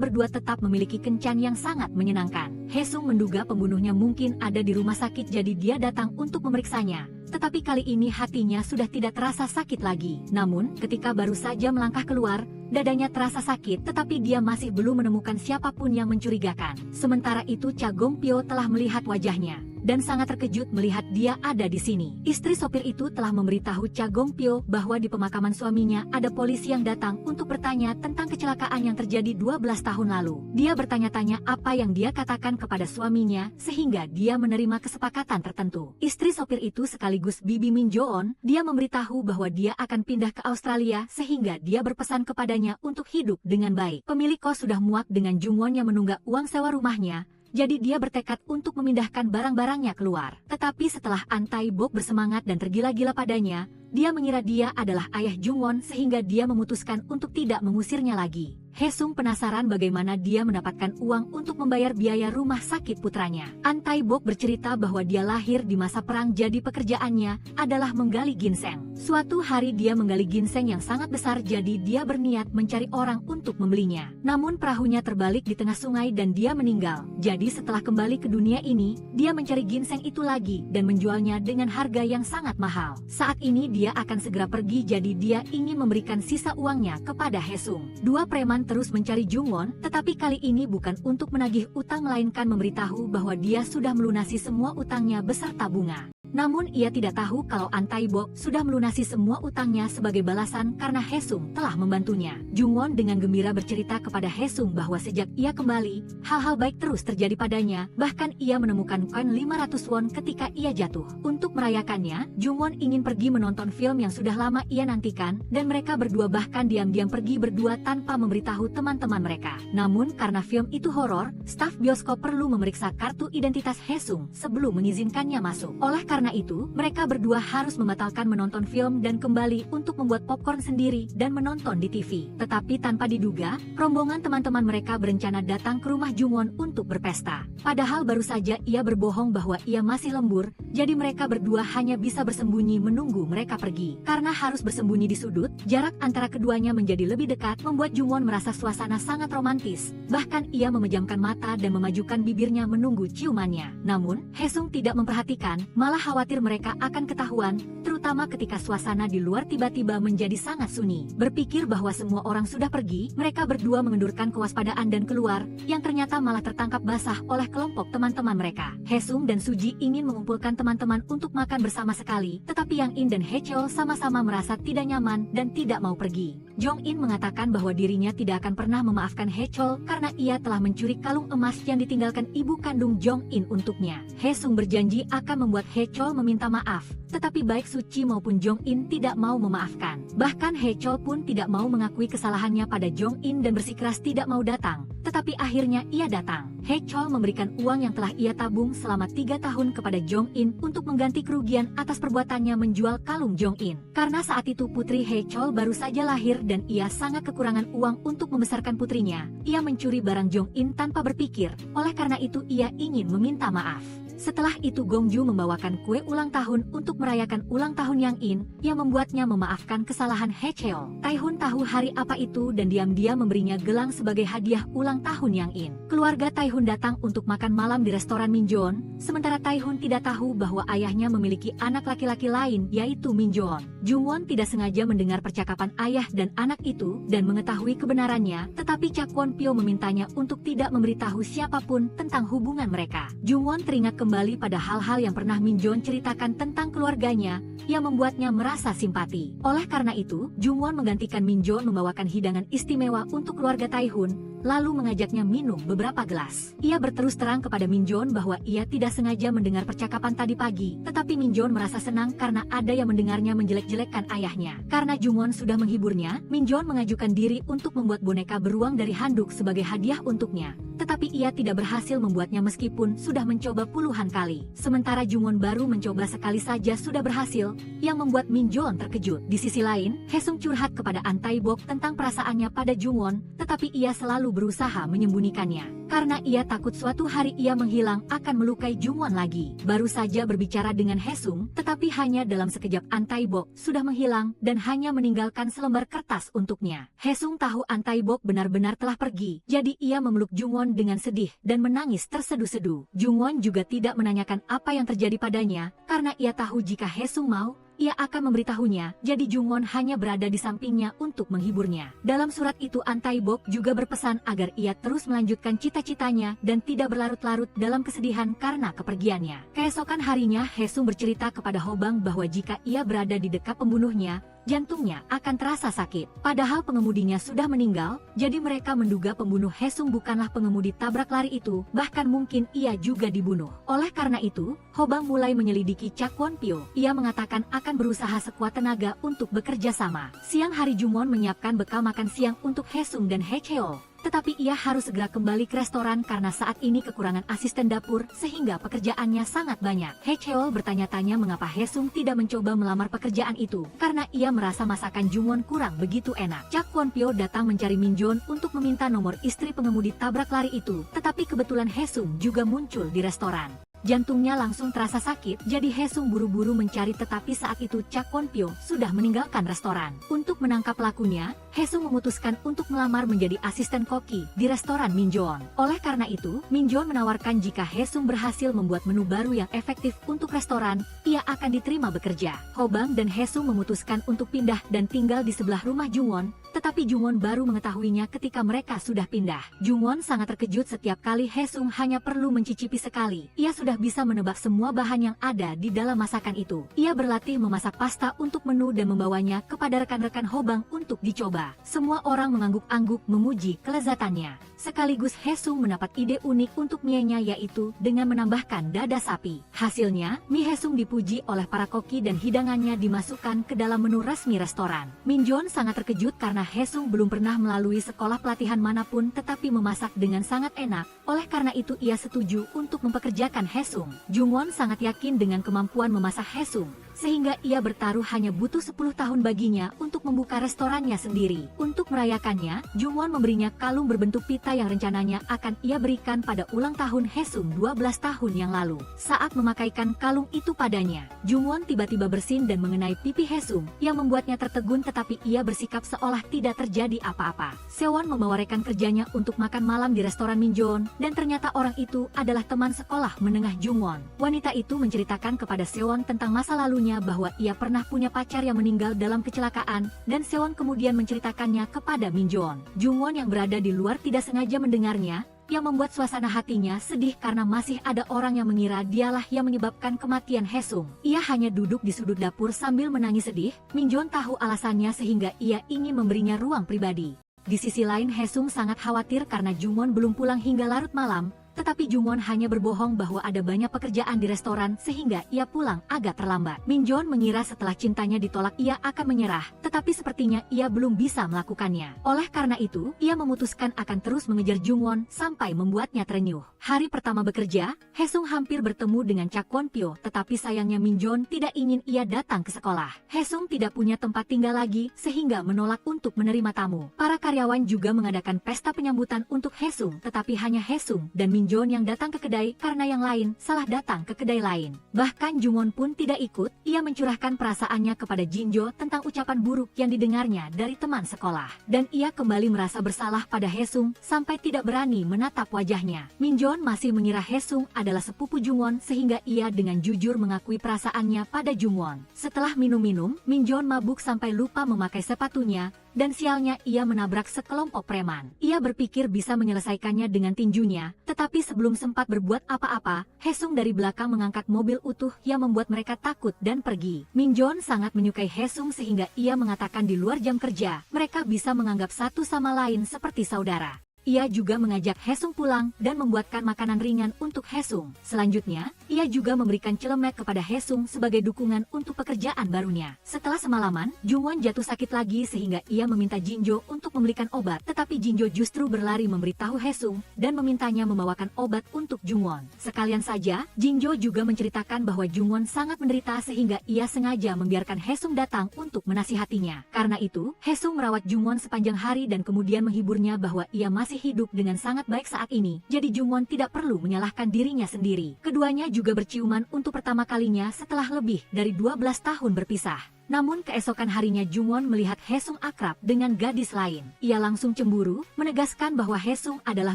A: berdua tetap memiliki kencan yang sangat menyenangkan. He Sung menduga pembunuhnya mungkin ada di rumah sakit jadi dia datang untuk memeriksanya. Tetapi kali ini hatinya sudah tidak terasa sakit lagi. Namun, ketika baru saja melangkah keluar, dadanya terasa sakit tetapi dia masih belum menemukan siapapun yang mencurigakan. Sementara itu Cha Gong Pyo telah melihat wajahnya dan sangat terkejut melihat dia ada di sini. Istri sopir itu telah memberitahu Cha Gong Pyo bahwa di pemakaman suaminya ada polisi yang datang untuk bertanya tentang kecelakaan yang terjadi 12 tahun lalu. Dia bertanya-tanya apa yang dia katakan kepada suaminya sehingga dia menerima kesepakatan tertentu. Istri sopir itu sekaligus bibi Min Jo-on, dia memberitahu bahwa dia akan pindah ke Australia sehingga dia berpesan kepadanya untuk hidup dengan baik. Pemilik kos sudah muak dengan Jung Won yang menunggak uang sewa rumahnya. Jadi dia bertekad untuk memindahkan barang-barangnya keluar. Tetapi setelah An Tai-bok bersemangat dan tergila-gila padanya, dia mengira dia adalah ayah Jung Won sehingga dia memutuskan untuk tidak mengusirnya lagi. He Sung penasaran bagaimana dia mendapatkan uang untuk membayar biaya rumah sakit putranya. An Tai-bok bercerita bahwa dia lahir di masa perang jadi pekerjaannya adalah menggali ginseng. Suatu hari dia menggali ginseng yang sangat besar jadi dia berniat mencari orang untuk membelinya. Namun perahunya terbalik di tengah sungai dan dia meninggal. Jadi setelah kembali ke dunia ini, dia mencari ginseng itu lagi dan menjualnya dengan harga yang sangat mahal. Saat ini dia akan segera pergi jadi dia ingin memberikan sisa uangnya kepada He Sung. Dua preman terus mencari Jung Won, tetapi kali ini bukan untuk menagih utang melainkan memberitahu bahwa dia sudah melunasi semua utangnya beserta bunga. Namun ia tidak tahu kalau An Tai-bok sudah melunasi semua utangnya sebagai balasan karena He Sung telah membantunya. Jung Won dengan gembira bercerita kepada He Sung bahwa sejak ia kembali, hal-hal baik terus terjadi padanya, bahkan ia menemukan koin 500 won ketika ia jatuh. Untuk merayakannya, Jung Won ingin pergi menonton film yang sudah lama ia nantikan, dan mereka berdua bahkan diam-diam pergi berdua tanpa memberitahu teman-teman mereka. Namun karena film itu horor, staf bioskop perlu memeriksa kartu identitas He Sung sebelum mengizinkannya masuk. Oleh karena itu, mereka berdua harus membatalkan menonton film dan kembali untuk membuat popcorn sendiri dan menonton di TV. Tetapi tanpa diduga, rombongan teman-teman mereka berencana datang ke rumah Jung Won untuk berpesta. Padahal baru saja ia berbohong bahwa ia masih lembur, jadi mereka berdua hanya bisa bersembunyi menunggu mereka pergi. Karena harus bersembunyi di sudut, jarak antara keduanya menjadi lebih dekat membuat Jung Won merasa suasana sangat romantis. Bahkan ia memejamkan mata dan memajukan bibirnya menunggu ciumannya. Namun, He Sung tidak memperhatikan, malah khawatir mereka akan ketahuan, terutama terutama ketika suasana di luar tiba-tiba menjadi sangat sunyi. Berpikir bahwa semua orang sudah pergi, mereka berdua mengendurkan kewaspadaan dan keluar, yang ternyata malah tertangkap basah oleh kelompok teman-teman mereka. Haesung dan Suji ingin mengumpulkan teman-teman untuk makan bersama sekali, tetapi Yang In dan Haechol sama-sama merasa tidak nyaman dan tidak mau pergi. Jong In mengatakan bahwa dirinya tidak akan pernah memaafkan Haechol karena ia telah mencuri kalung emas yang ditinggalkan ibu kandung Jong In untuknya. Haesung berjanji akan membuat Haechol meminta maaf, tetapi baik Suci maupun Jong In tidak mau memaafkan. Bahkan Haechol pun tidak mau mengakui kesalahannya pada Jong In dan bersikeras tidak mau datang, tetapi akhirnya ia datang. Haechol memberikan uang yang telah ia tabung selama 3 tahun kepada Jong In untuk mengganti kerugian atas perbuatannya menjual kalung Jong In. Karena saat itu putri Haechol baru saja lahir dan ia sangat kekurangan uang untuk membesarkan putrinya, ia mencuri barang Jong In tanpa berpikir, oleh karena itu ia ingin meminta maaf. Setelah itu Gongju membawakan kue ulang tahun untuk merayakan ulang tahun Yang In, yang membuatnya memaafkan kesalahan Haechol. Taihun tahu hari apa itu dan diam-diam memberinya gelang sebagai hadiah ulang tahun Yang In. Keluarga Taihun datang untuk makan malam di restoran Minjeon, sementara Taihun tidak tahu bahwa ayahnya memiliki anak laki-laki lain yaitu Minjeon. Jungwon tidak sengaja mendengar percakapan ayah dan anak itu dan mengetahui kebenarannya, tetapi Chakwon Pyo memintanya untuk tidak memberitahu siapapun tentang hubungan mereka. Jungwon teringat kembali pada hal-hal yang pernah Minjeon ceritakan tentang keluarganya, yang membuatnya merasa simpati. Oleh karena itu, Jungwon menggantikan Minjeon membawakan hidangan istimewa untuk keluarga Taihun, lalu mengajaknya minum beberapa gelas. Ia berterus terang kepada Minjeon bahwa ia tidak sengaja mendengar percakapan tadi pagi, tetapi Minjeon merasa senang karena ada yang mendengarnya menjelek-jelekkan ayahnya. Karena Jungwon sudah menghiburnya, Minjeon mengajukan diri untuk membuat boneka beruang dari handuk sebagai hadiah untuknya. Tetapi ia tidak berhasil membuatnya meskipun sudah mencoba puluhan kali. Sementara Jungwon baru mencoba sekali saja sudah berhasil, yang membuat Minjeon terkejut. Di sisi lain, Haesung curhat kepada An Taibok tentang perasaannya pada Jungwon, tetapi ia selalu berusaha menyembunyikannya. Karena ia takut suatu hari ia menghilang akan melukai Jungwon lagi. Baru saja berbicara dengan Haesung, tetapi hanya dalam sekejap An Taibok sudah menghilang dan hanya meninggalkan selembar kertas untuknya. Haesung tahu An Taibok benar-benar telah pergi, jadi ia memeluk Jungwon dengan sedih dan menangis terseduh-seduh. Jungwon juga tidak menanyakan apa yang terjadi padanya, karena ia tahu jika Haesung mau, ia akan memberitahunya, jadi Jungwon hanya berada di sampingnya untuk menghiburnya. Dalam surat itu An Taibok juga berpesan agar ia terus melanjutkan cita-citanya dan tidak berlarut-larut dalam kesedihan karena kepergiannya. Keesokan harinya Haesung bercerita kepada Hobang bahwa jika ia berada di dekat pembunuhnya, jantungnya akan terasa sakit. Padahal pengemudinya sudah meninggal, jadi mereka menduga pembunuh Haesung bukanlah pengemudi tabrak lari itu, bahkan mungkin ia juga dibunuh. Oleh karena itu, Hobang mulai menyelidiki Chakwon Pyo. Ia mengatakan akan berusaha sekuat tenaga untuk bekerja sama. Siang hari Jungwon menyiapkan bekal makan siang untuk Haesung dan Haechol. Tetapi ia harus segera kembali ke restoran karena saat ini kekurangan asisten dapur sehingga pekerjaannya sangat banyak. Haechol bertanya-tanya mengapa Haesung tidak mencoba melamar pekerjaan itu, karena ia merasa masakan Jungwon kurang begitu enak. Chakwon Pyo datang mencari Minjeon untuk meminta nomor istri pengemudi tabrak lari itu, tetapi kebetulan Haesung juga muncul di restoran. Jantungnya langsung terasa sakit, jadi Haesung buru-buru mencari tetapi saat itu Chakwon Pyo sudah meninggalkan restoran. Untuk menangkap pelakunya, Haesung memutuskan untuk melamar menjadi asisten koki di restoran Minjeon. Oleh karena itu, Minjeon menawarkan jika Haesung berhasil membuat menu baru yang efektif untuk restoran, ia akan diterima bekerja. Hobang dan Haesung memutuskan untuk pindah dan tinggal di sebelah rumah Jungwon, tetapi Jungwon baru mengetahuinya ketika mereka sudah pindah. Jungwon sangat terkejut setiap kali Haesung hanya perlu mencicipi sekali. Ia sudah bisa menebak semua bahan yang ada di dalam masakan itu. Ia berlatih memasak pasta untuk menu dan membawanya kepada rekan-rekan Hobang untuk dicoba. Semua orang mengangguk-angguk memuji kelezatannya. Sekaligus Haesung mendapat ide unik untuk mie-nya yaitu dengan menambahkan dada sapi. Hasilnya, mie Haesung dipuji oleh para koki dan hidangannya dimasukkan ke dalam menu resmi restoran. Minjeon sangat terkejut karena Haesung belum pernah melalui sekolah pelatihan manapun tetapi memasak dengan sangat enak. Oleh karena itu ia setuju untuk mempekerjakan Haesung. Jungwon sangat yakin dengan kemampuan memasak Haesung, sehingga ia bertaruh hanya butuh 10 tahun baginya untuk membuka restorannya sendiri. Untuk merayakannya, Jungwon memberinya kalung berbentuk pita yang rencananya akan ia berikan pada ulang tahun Haesung 12 tahun yang lalu. Saat memakaikan kalung itu padanya, Jungwon tiba-tiba bersin dan mengenai pipi Haesung, yang membuatnya tertegun tetapi ia bersikap seolah tidak tidak terjadi apa-apa. Sewon membawa rekan kerjanya untuk makan malam di restoran Minjon, dan ternyata orang itu adalah teman sekolah menengah Jungwon. Wanita itu menceritakan kepada Sewon tentang masa lalunya bahwa ia pernah punya pacar yang meninggal dalam kecelakaan, dan Sewon kemudian menceritakannya kepada Minjon. Jungwon yang berada di luar tidak sengaja mendengarnya, yang membuat suasana hatinya sedih karena masih ada orang yang mengira dialah yang menyebabkan kematian Haesung. Ia hanya duduk di sudut dapur sambil menangis sedih. Minjon tahu alasannya sehingga ia ingin memberinya ruang pribadi. Di sisi lain Haesung sangat khawatir karena Jungwon belum pulang hingga larut malam. Tetapi Jungwon hanya berbohong bahwa ada banyak pekerjaan di restoran sehingga ia pulang agak terlambat. Minjon mengira setelah cintanya ditolak ia akan menyerah, tetapi sepertinya ia belum bisa melakukannya. Oleh karena itu, ia memutuskan akan terus mengejar Jungwon sampai membuatnya terenyuh. Hari pertama bekerja, Haesung hampir bertemu dengan Chakwon Pyo, tetapi sayangnya Minjon tidak ingin ia datang ke sekolah. Haesung tidak punya tempat tinggal lagi sehingga menolak untuk menerima tamu. Para karyawan juga mengadakan pesta penyambutan untuk Haesung, tetapi hanya Haesung dan Minjon yang datang ke kedai karena yang lain salah datang ke kedai lain. Bahkan Jungwon pun tidak ikut, ia mencurahkan perasaannya kepada Jinjo tentang ucapan buruk yang didengarnya dari teman sekolah. Dan ia kembali merasa bersalah pada Haesung sampai tidak berani menatap wajahnya. Minjon masih mengira Haesung adalah sepupu Jungwon sehingga ia dengan jujur mengakui perasaannya pada Jungwon. Setelah minum-minum, Minjon mabuk sampai lupa memakai sepatunya, dan sialnya ia menabrak sekelompok preman. Ia berpikir bisa menyelesaikannya dengan tinjunya, tetapi sebelum sempat berbuat apa-apa, Haesung dari belakang mengangkat mobil utuh yang membuat mereka takut dan pergi. Minjon sangat menyukai Haesung sehingga ia mengatakan di luar jam kerja, mereka bisa menganggap satu sama lain seperti saudara. Ia juga mengajak Haesung pulang dan membuatkan makanan ringan untuk Haesung. Selanjutnya, ia juga memberikan celemek kepada Haesung sebagai dukungan untuk pekerjaan barunya. Setelah semalaman, Jungwon jatuh sakit lagi sehingga ia meminta Jinjo untuk membelikan obat, tetapi Jinjo justru berlari memberitahu Haesung dan memintanya membawakan obat untuk Jungwon. Sekalian saja, Jinjo juga menceritakan bahwa Jungwon sangat menderita sehingga ia sengaja membiarkan Haesung datang untuk menasihatinya. Karena itu, Haesung merawat Jungwon sepanjang hari dan kemudian menghiburnya bahwa ia masih hidup dengan sangat baik saat ini, jadi Jungwon tidak perlu menyalahkan dirinya sendiri. Keduanya juga berciuman untuk pertama kalinya setelah lebih dari 12 tahun berpisah. Namun keesokan harinya Jungwon melihat Haesung akrab dengan gadis lain. Ia langsung cemburu, menegaskan bahwa Haesung adalah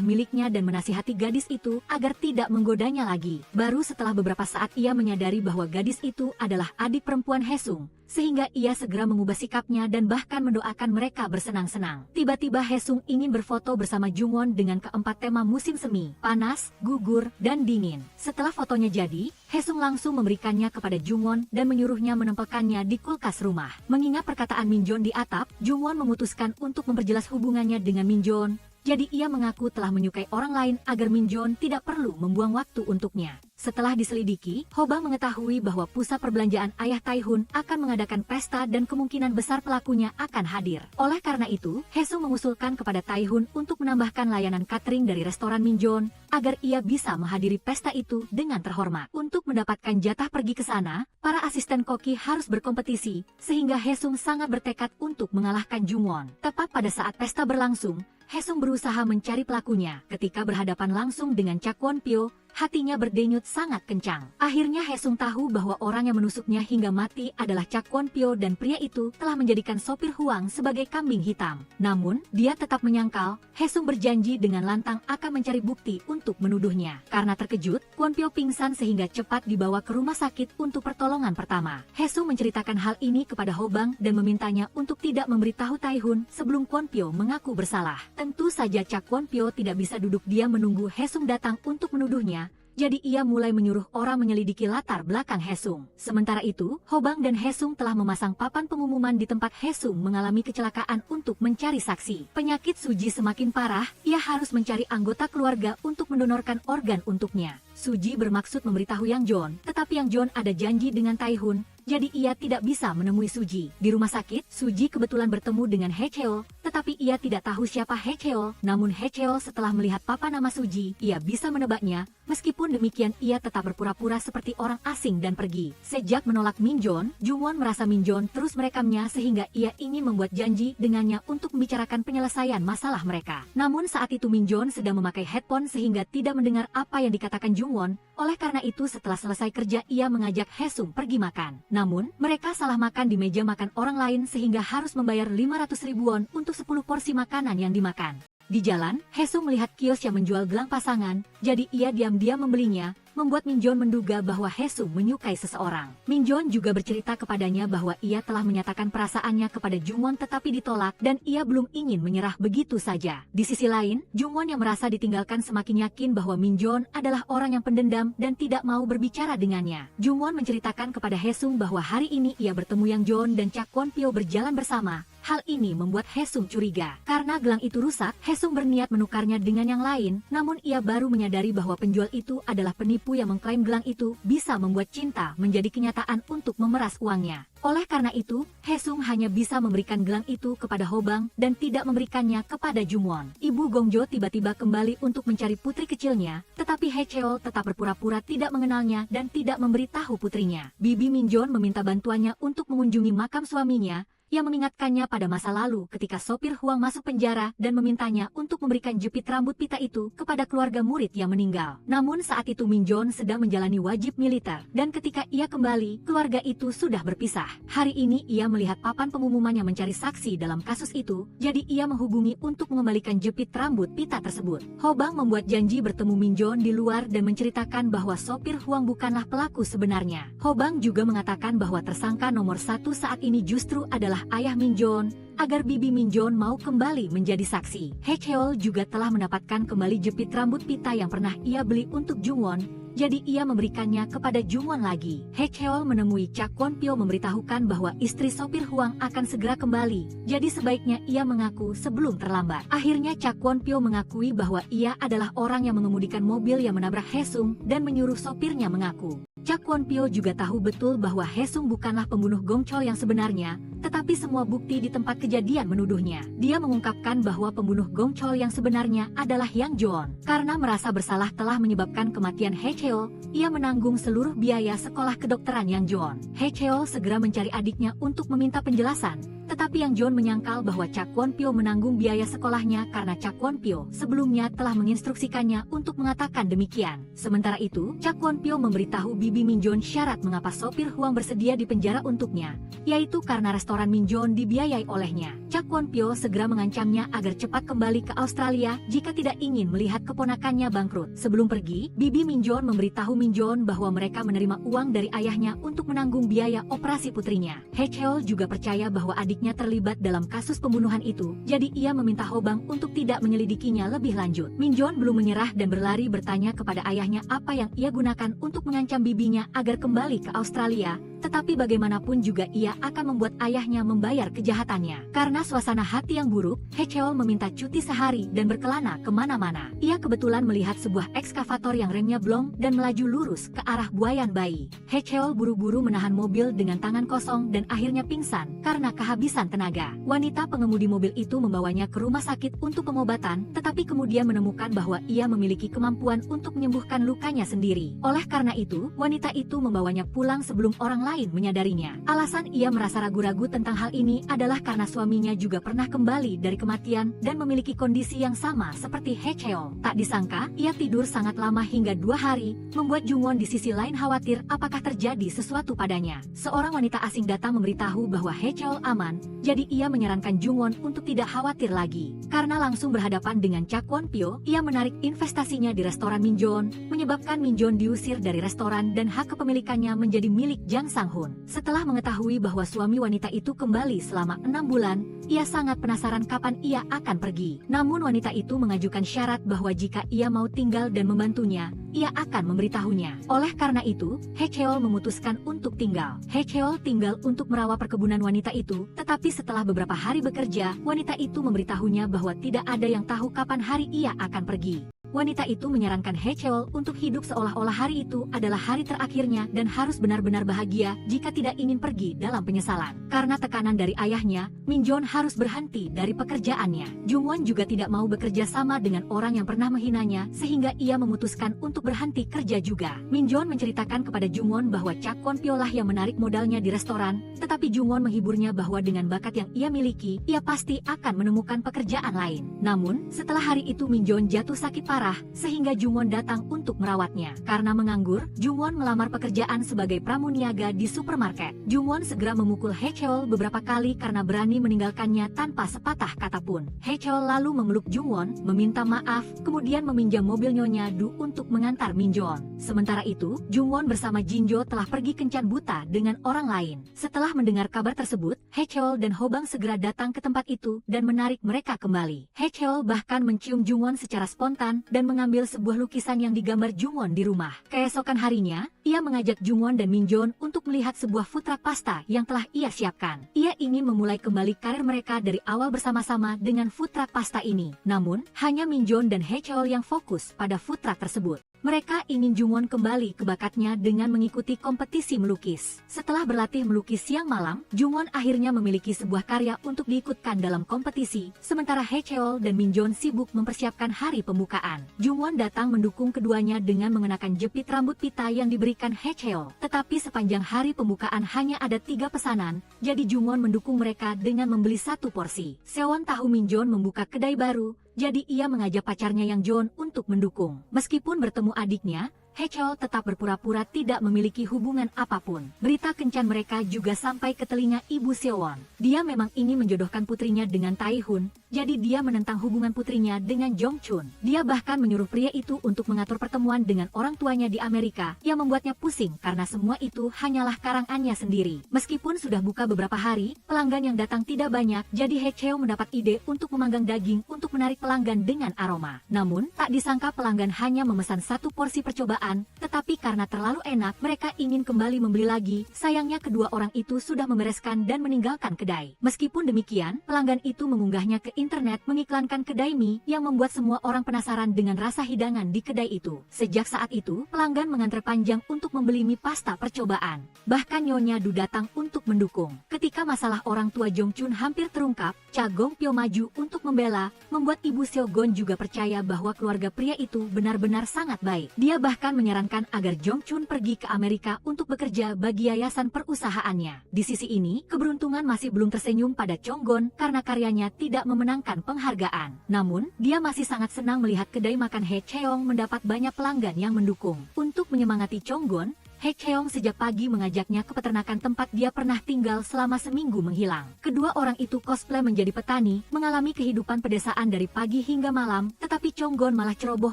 A: miliknya dan menasihati gadis itu agar tidak menggodanya lagi. Baru setelah beberapa saat ia menyadari bahwa gadis itu adalah adik perempuan Haesung, sehingga ia segera mengubah sikapnya dan bahkan mendoakan mereka bersenang-senang. Tiba-tiba Haesung ingin berfoto bersama Jungwon dengan keempat tema musim semi, panas, gugur, dan dingin. Setelah fotonya jadi, Haesung langsung memberikannya kepada Jungwon dan menyuruhnya menempelkannya di kulkas rumah. Mengingat perkataan Minjon di atap, Jungwon memutuskan untuk memperjelas hubungannya dengan Minjon. Jadi ia mengaku telah menyukai orang lain agar Minjon tidak perlu membuang waktu untuknya. Setelah diselidiki, Hobang mengetahui bahwa pusat perbelanjaan ayah Taihun akan mengadakan pesta dan kemungkinan besar pelakunya akan hadir. Oleh karena itu, Haesung mengusulkan kepada Taihun untuk menambahkan layanan catering dari restoran Minjon agar ia bisa menghadiri pesta itu dengan terhormat. Untuk mendapatkan jatah pergi ke sana, para asisten koki harus berkompetisi, sehingga Haesung sangat bertekad untuk mengalahkan Jungwon. Tepat pada saat pesta berlangsung, Haesung berusaha mencari pelakunya. Ketika berhadapan langsung dengan Chakwon Pyo, hatinya berdenyut sangat kencang. Akhirnya Haesung tahu bahwa orang yang menusuknya hingga mati adalah Chakwon Pyo dan pria itu telah menjadikan sopir Huang sebagai kambing hitam. Namun, dia tetap menyangkal, Haesung berjanji dengan lantang akan mencari bukti untuk menuduhnya. Karena terkejut, Kwon Pyo pingsan sehingga cepat dibawa ke rumah sakit untuk pertolongan pertama. Haesung menceritakan hal ini kepada Hobang dan memintanya untuk tidak memberitahu Taihun sebelum Kwon Pyo mengaku bersalah. Tentu saja Chakwon Pyo tidak bisa duduk diam menunggu Haesung datang untuk menuduhnya, jadi ia mulai menyuruh orang menyelidiki latar belakang Haesung. Sementara itu, Hobang dan Haesung telah memasang papan pengumuman di tempat Haesung mengalami kecelakaan untuk mencari saksi. Penyakit Suji semakin parah, ia harus mencari anggota keluarga untuk mendonorkan organ untuknya. Suji bermaksud memberitahu Yang Jon, tetapi Yang Jon ada janji dengan Taihun, jadi ia tidak bisa menemui Suji. Di rumah sakit, Suji kebetulan bertemu dengan Hecheo, tetapi ia tidak tahu siapa Hecheo. Namun Hecheo setelah melihat papan nama Suji, ia bisa menebaknya Meskipun demikian, ia tetap berpura-pura seperti orang asing dan pergi. Sejak menolak Minjon, Jungwon merasa Minjon terus merekamnya sehingga ia ingin membuat janji dengannya untuk membicarakan penyelesaian masalah mereka. Namun saat itu Minjon sedang memakai headphone sehingga tidak mendengar apa yang dikatakan Jungwon. Oleh karena itu setelah selesai kerja ia mengajak Haesung pergi makan. Namun, mereka salah makan di meja makan orang lain sehingga harus membayar 500.000 won untuk 10 porsi makanan yang dimakan. Di jalan, Haesung melihat kios yang menjual gelang pasangan, jadi ia diam-diam membelinya, membuat Minjon menduga bahwa Haesung menyukai seseorang. Minjon juga bercerita kepadanya bahwa ia telah menyatakan perasaannya kepada Jungwon tetapi ditolak dan ia belum ingin menyerah begitu saja. Di sisi lain, Jungwon yang merasa ditinggalkan semakin yakin bahwa Minjon adalah orang yang pendendam dan tidak mau berbicara dengannya. Jungwon menceritakan kepada Haesung bahwa hari ini ia bertemu Yang Jeon dan Cha Kwon-pyo berjalan bersama. Hal ini membuat Haesung curiga. Karena gelang itu rusak, Haesung berniat menukarnya dengan yang lain, namun ia baru menyadari bahwa penjual itu adalah penipu yang mengklaim gelang itu bisa membuat cinta menjadi kenyataan untuk memeras uangnya. Oleh karena itu, Haesung hanya bisa memberikan gelang itu kepada Hobang dan tidak memberikannya kepada Jungwon. Ibu Gongjo tiba-tiba kembali untuk mencari putri kecilnya, tetapi Haecheol tetap berpura-pura tidak mengenalnya dan tidak memberitahu putrinya. Bibi Minjon meminta bantuannya untuk mengunjungi makam suaminya, yang mengingatkannya pada masa lalu ketika sopir Huang masuk penjara dan memintanya untuk memberikan jepit rambut pita itu kepada keluarga murid yang meninggal. Namun saat itu Minjon sedang menjalani wajib militer, dan ketika ia kembali, keluarga itu sudah berpisah. Hari ini ia melihat papan pengumuman yang mencari saksi dalam kasus itu, jadi ia menghubungi untuk mengembalikan jepit rambut pita tersebut. Hobang membuat janji bertemu Minjon di luar dan menceritakan bahwa sopir Huang bukanlah pelaku sebenarnya. Hobang juga mengatakan bahwa tersangka nomor 1 saat ini justru adalah ayah Minjon, agar bibi Minjon mau kembali menjadi saksi. Haecheol juga telah mendapatkan kembali jepit rambut pita yang pernah ia beli untuk Jungwon, jadi ia memberikannya kepada Jungwon lagi. Haecheol menemui Cha Kwon-pyo memberitahukan bahwa istri sopir Huang akan segera kembali, jadi sebaiknya ia mengaku sebelum terlambat. Akhirnya Cha Kwon-pyo mengakui bahwa ia adalah orang yang mengemudikan mobil yang menabrak Haesung dan menyuruh sopirnya mengaku. Cha Kwon-pyo juga tahu betul bahwa Haesung bukanlah pembunuh Gongchol yang sebenarnya, tetapi semua bukti di tempat kejadian menuduhnya. Dia mengungkapkan bahwa pembunuh Gongchol yang sebenarnya adalah Yang Jeon. Karena merasa bersalah telah menyebabkan kematian Haecheol, ia menanggung seluruh biaya sekolah kedokteran Yang Jeon. Haecheol segera mencari adiknya untuk meminta penjelasan, tetapi Yang Jeon menyangkal bahwa Cha Kwon-pyo menanggung biaya sekolahnya karena Cha Kwon-pyo sebelumnya telah menginstruksikannya untuk mengatakan demikian. Sementara itu, Cha Kwon-pyo memberitahu bibi Minjon syarat mengapa sopir Huang bersedia dipenjara untuknya, yaitu karena restoran Minjon dibiayai olehnya. Cha Kwon-pyo segera mengancamnya agar cepat kembali ke Australia jika tidak ingin melihat keponakannya bangkrut. Sebelum pergi, bibi Minjon memberitahu Minjon bahwa mereka menerima uang dari ayahnya untuk menanggung biaya operasi putrinya. Haecheol juga percaya bahwa adiknya terlibat dalam kasus pembunuhan itu, jadi ia meminta Hobang untuk tidak menyelidikinya lebih lanjut. Minjon belum menyerah dan berlari bertanya kepada ayahnya apa yang ia gunakan untuk mengancam bibinya agar kembali ke Australia, tetapi bagaimanapun juga ia akan membuat ayahnya membayar kejahatannya. Karena suasana hati yang buruk, Haecheol meminta cuti sehari dan berkelana kemana-mana. Ia kebetulan melihat sebuah ekskavator yang remnya blong dan melaju lurus ke arah buayan bayi. Haecheol buru-buru menahan mobil dengan tangan kosong dan akhirnya pingsan karena kehabisan tenaga. Wanita pengemudi mobil itu membawanya ke rumah sakit untuk pengobatan, tetapi kemudian menemukan bahwa ia memiliki kemampuan untuk menyembuhkan lukanya sendiri. Oleh karena itu, wanita itu membawanya pulang sebelum orang lain menyadarinya. Alasan ia merasa ragu-ragu tentang hal ini adalah karena suaminya juga pernah kembali dari kematian dan memiliki kondisi yang sama seperti Haecheol. Tak disangka, ia tidur sangat lama hingga 2 hari, membuat Jungwon di sisi lain khawatir apakah terjadi sesuatu padanya. Seorang wanita asing datang memberitahu bahwa Haecheol aman, jadi ia menyarankan Jungwon untuk tidak khawatir lagi. Karena langsung berhadapan dengan Cha Kwon-pyo, ia menarik investasinya di restoran Minjon, menyebabkan Minjon diusir dari restoran dan hak kepemilikannya menjadi milik Jang Sang-hun. Setelah mengetahui bahwa suami wanita itu kembali selama 6 bulan, ia sangat penasaran kapan ia akan pergi. Namun wanita itu mengajukan syarat bahwa jika ia mau tinggal dan membantunya, ia akan memberitahunya. Oleh karena itu, Haecheol memutuskan untuk tinggal. Haecheol tinggal untuk merawat perkebunan wanita itu, tetapi setelah beberapa hari bekerja, wanita itu memberitahunya bahwa tidak ada yang tahu kapan hari ia akan pergi. Wanita itu menyarankan Hye Cheol untuk hidup seolah-olah hari itu adalah hari terakhirnya dan harus benar-benar bahagia jika tidak ingin pergi dalam penyesalan. Karena tekanan dari ayahnya, Min Jon harus berhenti dari pekerjaannya. Jungwon juga tidak mau bekerja sama dengan orang yang pernah menghinanya sehingga ia memutuskan untuk berhenti kerja juga. Min Jon menceritakan kepada Jungwon bahwa Cha Kwon Pyo lah yang menarik modalnya di restoran, tetapi Jungwon menghiburnya bahwa dengan bakat yang ia miliki, ia pasti akan menemukan pekerjaan lain. Namun, setelah hari itu Min Jon jatuh sakit parah, sehingga Jungwon datang untuk merawatnya. Karena menganggur, Jungwon melamar pekerjaan sebagai pramuniaga di supermarket. Jungwon segera memukul Hye Cheol beberapa kali karena berani meninggalkannya tanpa sepatah kata pun. Hye Cheol lalu memeluk Jungwon, meminta maaf, kemudian meminjam mobil Nyonya Du untuk mengantar Min Jon. Sementara itu, Jungwon bersama Jinjo telah pergi kencan buta dengan orang lain. Setelah mendengar kabar tersebut, Hye Cheol dan Hobang segera datang ke tempat itu dan menarik mereka kembali. Hye Cheol bahkan mencium Jungwon secara spontan dan mengambil sebuah lukisan yang digambar Jungwon di rumah. Keesokan harinya, ia mengajak Jungwon dan Min Jon untuk melihat sebuah food truck pasta yang telah ia siapkan. Ia ingin memulai kembali karir mereka dari awal bersama-sama dengan food truck pasta ini. Namun, hanya Min Jon dan Hye Cheol yang fokus pada food truck tersebut. Mereka ingin Jungwon kembali ke bakatnya dengan mengikuti kompetisi melukis. Setelah berlatih melukis siang malam, Jungwon akhirnya memiliki sebuah karya untuk diikutkan dalam kompetisi, sementara Hye Cheol dan Min Jon sibuk mempersiapkan hari pembukaan. Jungwon datang mendukung keduanya dengan mengenakan jepit rambut pita yang diberikan Hye Cheol. Tetapi sepanjang hari pembukaan hanya ada 3 pesanan, jadi Jungwon mendukung mereka dengan membeli 1 porsi. Sewon tahu Min Jon membuka kedai baru, jadi ia mengajak pacarnya Yang Jon untuk mendukung. Meskipun bertemu adiknya, Hye Cheol tetap berpura-pura tidak memiliki hubungan apapun. Berita kencan mereka juga sampai ke telinga Ibu Sewon. Dia memang ingin menjodohkan putrinya dengan Tae-hun, jadi dia menentang hubungan putrinya dengan Jong Chun. Dia bahkan menyuruh pria itu untuk mengatur pertemuan dengan orang tuanya di Amerika, yang membuatnya pusing karena semua itu hanyalah karangannya sendiri. Meskipun sudah buka beberapa hari, pelanggan yang datang tidak banyak, jadi Hye Cheol mendapat ide untuk memanggang daging untuk menarik pelanggan dengan aroma. Namun, tak disangka pelanggan hanya memesan 1 porsi percobaan, tetapi karena terlalu enak, mereka ingin kembali membeli lagi. Sayangnya kedua orang itu sudah membereskan dan meninggalkan kedai. Meskipun demikian, pelanggan itu mengunggahnya ke internet mengiklankan kedai mie yang membuat semua orang penasaran dengan rasa hidangan di kedai itu. Sejak saat itu, pelanggan mengantre panjang untuk membeli mie pasta percobaan. Bahkan Nyonya Du datang untuk mendukung. Ketika masalah orang tua Jong Chun hampir terungkap, Cha Gong Pyo maju untuk membela, membuat Ibu Seo Gon juga percaya bahwa keluarga pria itu benar-benar sangat baik. Dia bahkan menyarankan agar Jong Chun pergi ke Amerika untuk bekerja bagi yayasan perusahaannya. Di sisi ini, keberuntungan masih belum tersenyum pada Chong Gon karena karyanya tidak memenangkan penghargaan. Namun, dia masih sangat senang melihat kedai makan Hye Cheong mendapat banyak pelanggan yang mendukung. Untuk menyemangati Chong Gon, Hye Cheong sejak pagi mengajaknya ke peternakan tempat dia pernah tinggal selama seminggu menghilang. Kedua orang itu cosplay menjadi petani, mengalami kehidupan pedesaan dari pagi hingga malam, tetapi Chong Gon malah ceroboh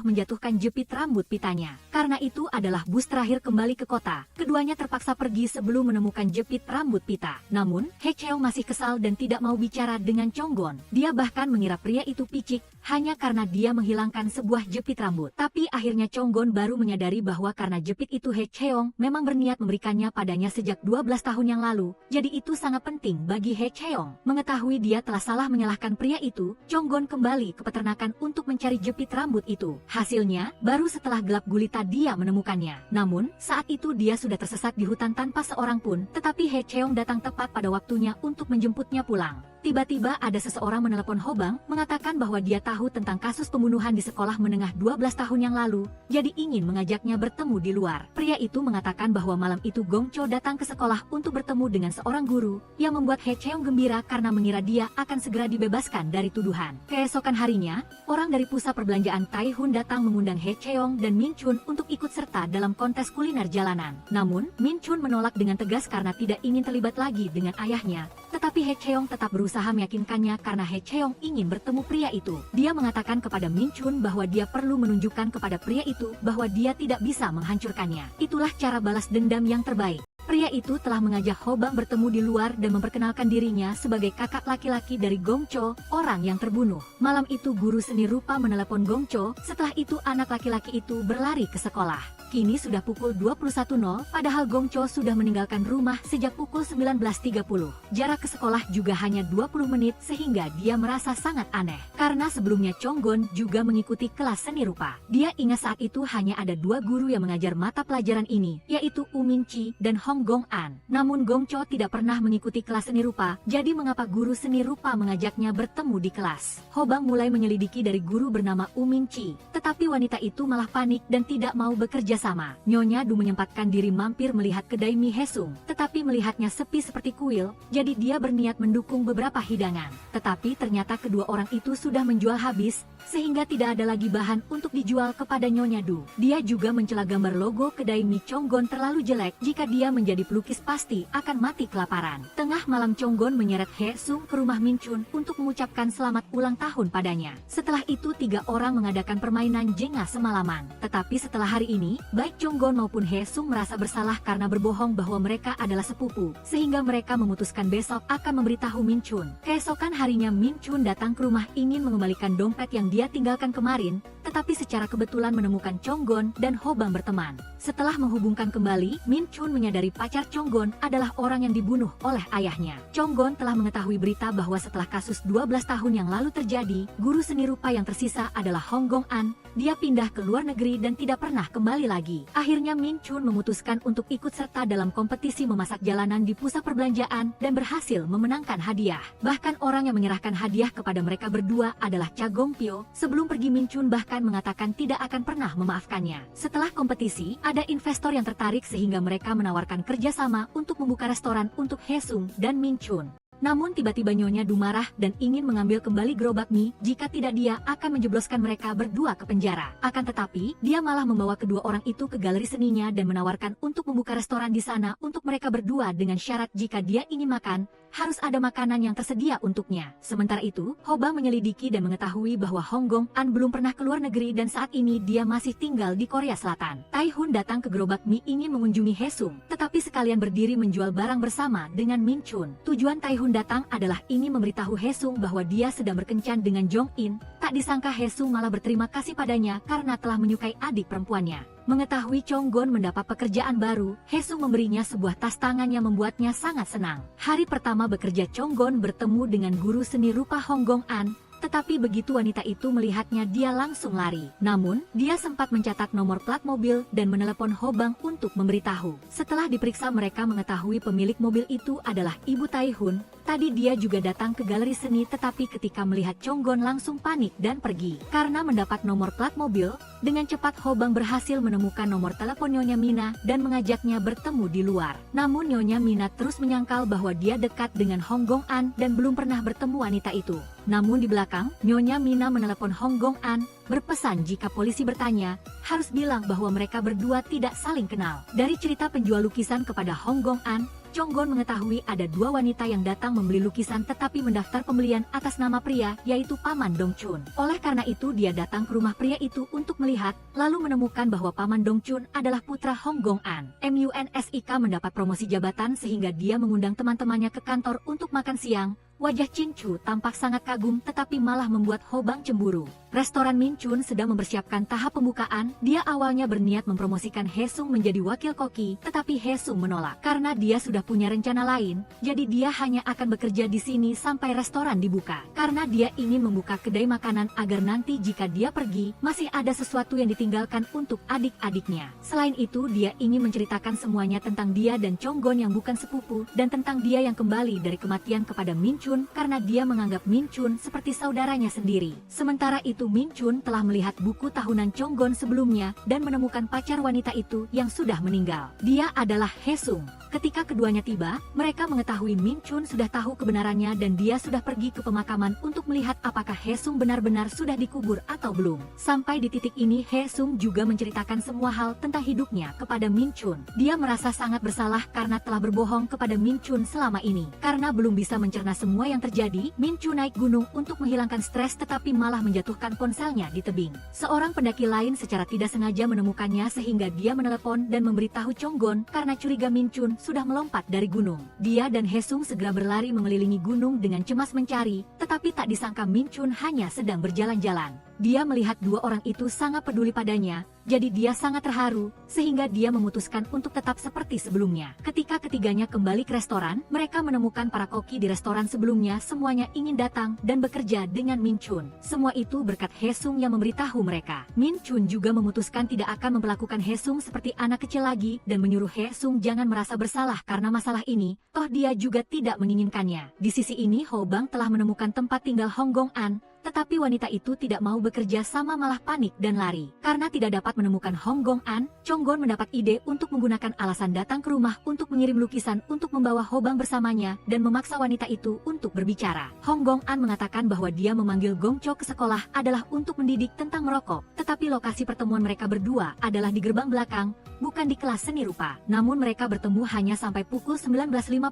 A: menjatuhkan jepit rambut pitanya. Karena itu adalah bus terakhir kembali ke kota. Keduanya terpaksa pergi sebelum menemukan jepit rambut pita. Namun, Hye Cheong masih kesal dan tidak mau bicara dengan Chong Gon. Dia bahkan mengira pria itu picik, hanya karena dia menghilangkan sebuah jepit rambut. Tapi akhirnya Chong Gon baru menyadari bahwa karena jepit itu Hye Cheong memang berniat memberikannya padanya sejak 12 tahun yang lalu, jadi itu sangat penting bagi Hye Cheong. Mengetahui dia telah salah menyalahkan pria itu, Chong Gon kembali ke peternakan untuk mencari jepit rambut itu. Hasilnya, baru setelah gelap gulita dia menemukannya. Namun, saat itu dia sudah tersesat di hutan tanpa seorang pun, tetapi Hye Cheong datang tepat pada waktunya untuk menjemputnya pulang. Tiba-tiba ada seseorang menelepon Hobang, mengatakan bahwa dia tahu tentang kasus pembunuhan di sekolah menengah 12 tahun yang lalu, jadi ingin mengajaknya bertemu di luar. Pria itu mengatakan bahwa malam itu Gong Cho datang ke sekolah untuk bertemu dengan seorang guru, yang membuat Hye Cheong gembira karena mengira dia akan segera dibebaskan dari tuduhan. Keesokan harinya, orang dari pusat perbelanjaan Tae-hun datang mengundang Hye Cheong dan Min Chun untuk ikut serta dalam kontes kuliner jalanan. Namun, Min Chun menolak dengan tegas karena tidak ingin terlibat lagi dengan ayahnya, tetapi Hye Cheong tetap berusaha meyakinkannya karena Hye Cheong ingin bertemu pria itu. Dia mengatakan kepada Min Chun bahwa dia perlu menunjukkan kepada pria itu bahwa dia tidak bisa menghancurkannya. Itulah cara balas dendam yang terbaik. Pria itu telah mengajak Hobang bertemu di luar dan memperkenalkan dirinya sebagai kakak laki-laki dari Gongcho, orang yang terbunuh. Malam itu guru seni rupa menelepon Gongcho, setelah itu anak laki-laki itu berlari ke sekolah. Kini sudah pukul 21.00, padahal Gongcho sudah meninggalkan rumah sejak pukul 19.30. Jarak ke sekolah juga hanya 20 menit sehingga dia merasa sangat aneh. Karena sebelumnya Chonggon juga mengikuti kelas seni rupa. Dia ingat saat itu hanya ada 2 guru yang mengajar mata pelajaran ini, yaitu Uminchi dan Hong Gong-an. Namun Gongcho tidak pernah mengikuti kelas seni rupa, jadi mengapa guru seni rupa mengajaknya bertemu di kelas? Hobang mulai menyelidiki dari guru bernama Uminchi, tetapi wanita itu malah panik dan tidak mau bekerja sama. Nyonya Du menyempatkan diri mampir melihat kedai mie Hesung, tetapi melihatnya sepi seperti kuil, jadi dia berniat mendukung beberapa hidangan. Tetapi ternyata kedua orang itu sudah menjual habis, sehingga tidak ada lagi bahan untuk dijual kepada Nyonya Du. Dia juga mencela gambar logo kedai mie Chonggon terlalu jelek, jika dia menjadi pelukis pasti akan mati kelaparan. Tengah malam Chonggon menyeret Hesung ke rumah Minchun untuk mengucapkan selamat ulang tahun padanya. Setelah itu 3 orang mengadakan permainan Jenga semalaman. Tetapi setelah hari ini, baik Chonggon maupun Hesung merasa bersalah karena berbohong bahwa mereka adalah sepupu, sehingga mereka memutuskan besok akan memberitahu Minchun. Keesokan harinya Minchun datang ke rumah ingin mengembalikan dompet yang dia tinggalkan kemarin, tetapi secara kebetulan menemukan Chonggon dan Hobang berteman. Setelah menghubungkan kembali, Minchun menyadari pacar Chonggon adalah orang yang dibunuh oleh ayahnya. Chonggon telah mengetahui berita bahwa setelah kasus 12 tahun yang lalu terjadi, guru seni rupa yang tersisa adalah Hong Gong-an. Dia pindah ke luar negeri dan tidak pernah kembali lagi. Akhirnya Minchun memutuskan untuk ikut serta dalam kompetisi memasak jalanan di pusat perbelanjaan dan berhasil memenangkan hadiah. Bahkan orang yang menyerahkan hadiah kepada mereka berdua adalah Cha Gongpyo. Sebelum pergi Minchun bahkan mengatakan tidak akan pernah memaafkannya. Setelah kompetisi, ada investor yang tertarik sehingga mereka menawarkan kerjasama untuk membuka restoran untuk Hesung dan Minchun. Namun tiba-tiba Nyonya Du marah dan ingin mengambil kembali gerobak mie, jika tidak dia akan menjebloskan mereka berdua ke penjara. Akan tetapi, dia malah membawa kedua orang itu ke galeri seninya dan menawarkan untuk membuka restoran di sana untuk mereka berdua dengan syarat jika dia ingin makan, harus ada makanan yang tersedia untuknya. Sementara itu, Hobang menyelidiki dan mengetahui bahwa Hong Gong-an belum pernah keluar negeri dan saat ini dia masih tinggal di Korea Selatan. Taihun datang ke gerobak mie ingin mengunjungi Hesung, tetapi sekalian berdiri menjual barang bersama dengan Minchun. Tujuan Taihun datang adalah ingin memberitahu Hesung bahwa dia sedang berkencan dengan Jong-in. Tak disangka Hesung malah berterima kasih padanya karena telah menyukai adik perempuannya. Mengetahui Chonggon mendapat pekerjaan baru, Hesung memberinya sebuah tas tangan yang membuatnya sangat senang. Hari pertama bekerja Chonggon bertemu dengan guru seni rupa Hong Gong-an, tetapi begitu wanita itu melihatnya dia langsung lari. Namun, dia sempat mencatat nomor plat mobil dan menelepon Hobang untuk memberitahu. Setelah diperiksa mereka mengetahui pemilik mobil itu adalah Ibu Taihun. Tadi dia juga datang ke galeri seni tetapi ketika melihat Chonggon langsung panik dan pergi. Karena mendapat nomor plat mobil, dengan cepat Hobang berhasil menemukan nomor telepon Nyonya Mina dan mengajaknya bertemu di luar. Namun Nyonya Mina terus menyangkal bahwa dia dekat dengan Hong Gong-an dan belum pernah bertemu wanita itu. Namun di belakang, Nyonya Mina menelepon Hong Gong-an, berpesan jika polisi bertanya, harus bilang bahwa mereka berdua tidak saling kenal. Dari cerita penjual lukisan kepada Hong Gong-an, Chonggon mengetahui ada 2 wanita yang datang membeli lukisan tetapi mendaftar pembelian atas nama pria, yaitu Paman Dongchun. Oleh karena itu dia datang ke rumah pria itu untuk melihat, lalu menemukan bahwa Paman Dongchun adalah putra Hong Gong-an. MUNSIK mendapat promosi jabatan sehingga dia mengundang teman-temannya ke kantor untuk makan siang. Wajah Cinchu tampak sangat kagum tetapi malah membuat Hobang cemburu. Restoran Minchun sedang mempersiapkan tahap pembukaan. Dia awalnya berniat mempromosikan Hesung menjadi wakil koki, tetapi Hesung menolak karena dia sudah punya rencana lain. Jadi dia hanya akan bekerja di sini sampai restoran dibuka. Karena dia ingin membuka kedai makanan agar nanti jika dia pergi, masih ada sesuatu yang ditinggalkan untuk adik-adiknya. Selain itu, dia ingin menceritakan semuanya tentang dia dan Chonggon yang bukan sepupu dan tentang dia yang kembali dari kematian kepada Minchun karena dia menganggap Minchun seperti saudaranya sendiri. Sementara itu Minchun telah melihat buku tahunan Chonggon sebelumnya dan menemukan pacar wanita itu yang sudah meninggal. Dia adalah Hesung. Ketika keduanya tiba, mereka mengetahui Minchun sudah tahu kebenarannya dan dia sudah pergi ke pemakaman untuk melihat apakah Hesung benar-benar sudah dikubur atau belum. Sampai di titik ini Hesung juga menceritakan semua hal tentang hidupnya kepada Minchun. Dia merasa sangat bersalah karena telah berbohong kepada Minchun selama ini. Karena belum bisa mencerna semua semua yang terjadi, Min Chu naik gunung untuk menghilangkan stres tetapi malah menjatuhkan ponselnya di tebing. Seorang pendaki lain secara tidak sengaja menemukannya sehingga dia menelepon dan memberitahu Chonggon karena curiga Min Chun sudah melompat dari gunung. Dia dan Hesung segera berlari mengelilingi gunung dengan cemas mencari, tetapi tak disangka Min Chun hanya sedang berjalan-jalan. Dia melihat dua orang itu sangat peduli padanya, jadi dia sangat terharu, sehingga dia memutuskan untuk tetap seperti sebelumnya. Ketika ketiganya kembali ke restoran, mereka menemukan para koki di restoran sebelumnya semuanya ingin datang dan bekerja dengan Min Chun. Semua itu berkat Hesung yang memberitahu mereka. Min Chun juga memutuskan tidak akan memperlakukan Hesung seperti anak kecil lagi dan menyuruh Hesung jangan merasa bersalah karena masalah ini, toh dia juga tidak menginginkannya. Di sisi ini Ho Bang telah menemukan tempat tinggal Hong Gong An, tetapi wanita itu tidak mau bekerja sama malah panik dan lari. Karena tidak dapat menemukan Hong Gong An, Chonggon mendapat ide untuk menggunakan alasan datang ke rumah untuk mengirim lukisan untuk membawa Ho Bang bersamanya dan memaksa wanita itu untuk berbicara. Hong Gong An mengatakan bahwa dia memanggil Gong Cho ke sekolah adalah untuk mendidik tentang merokok, tetapi lokasi pertemuan mereka berdua adalah di gerbang belakang, bukan di kelas seni rupa. Namun mereka bertemu hanya sampai pukul 19.50,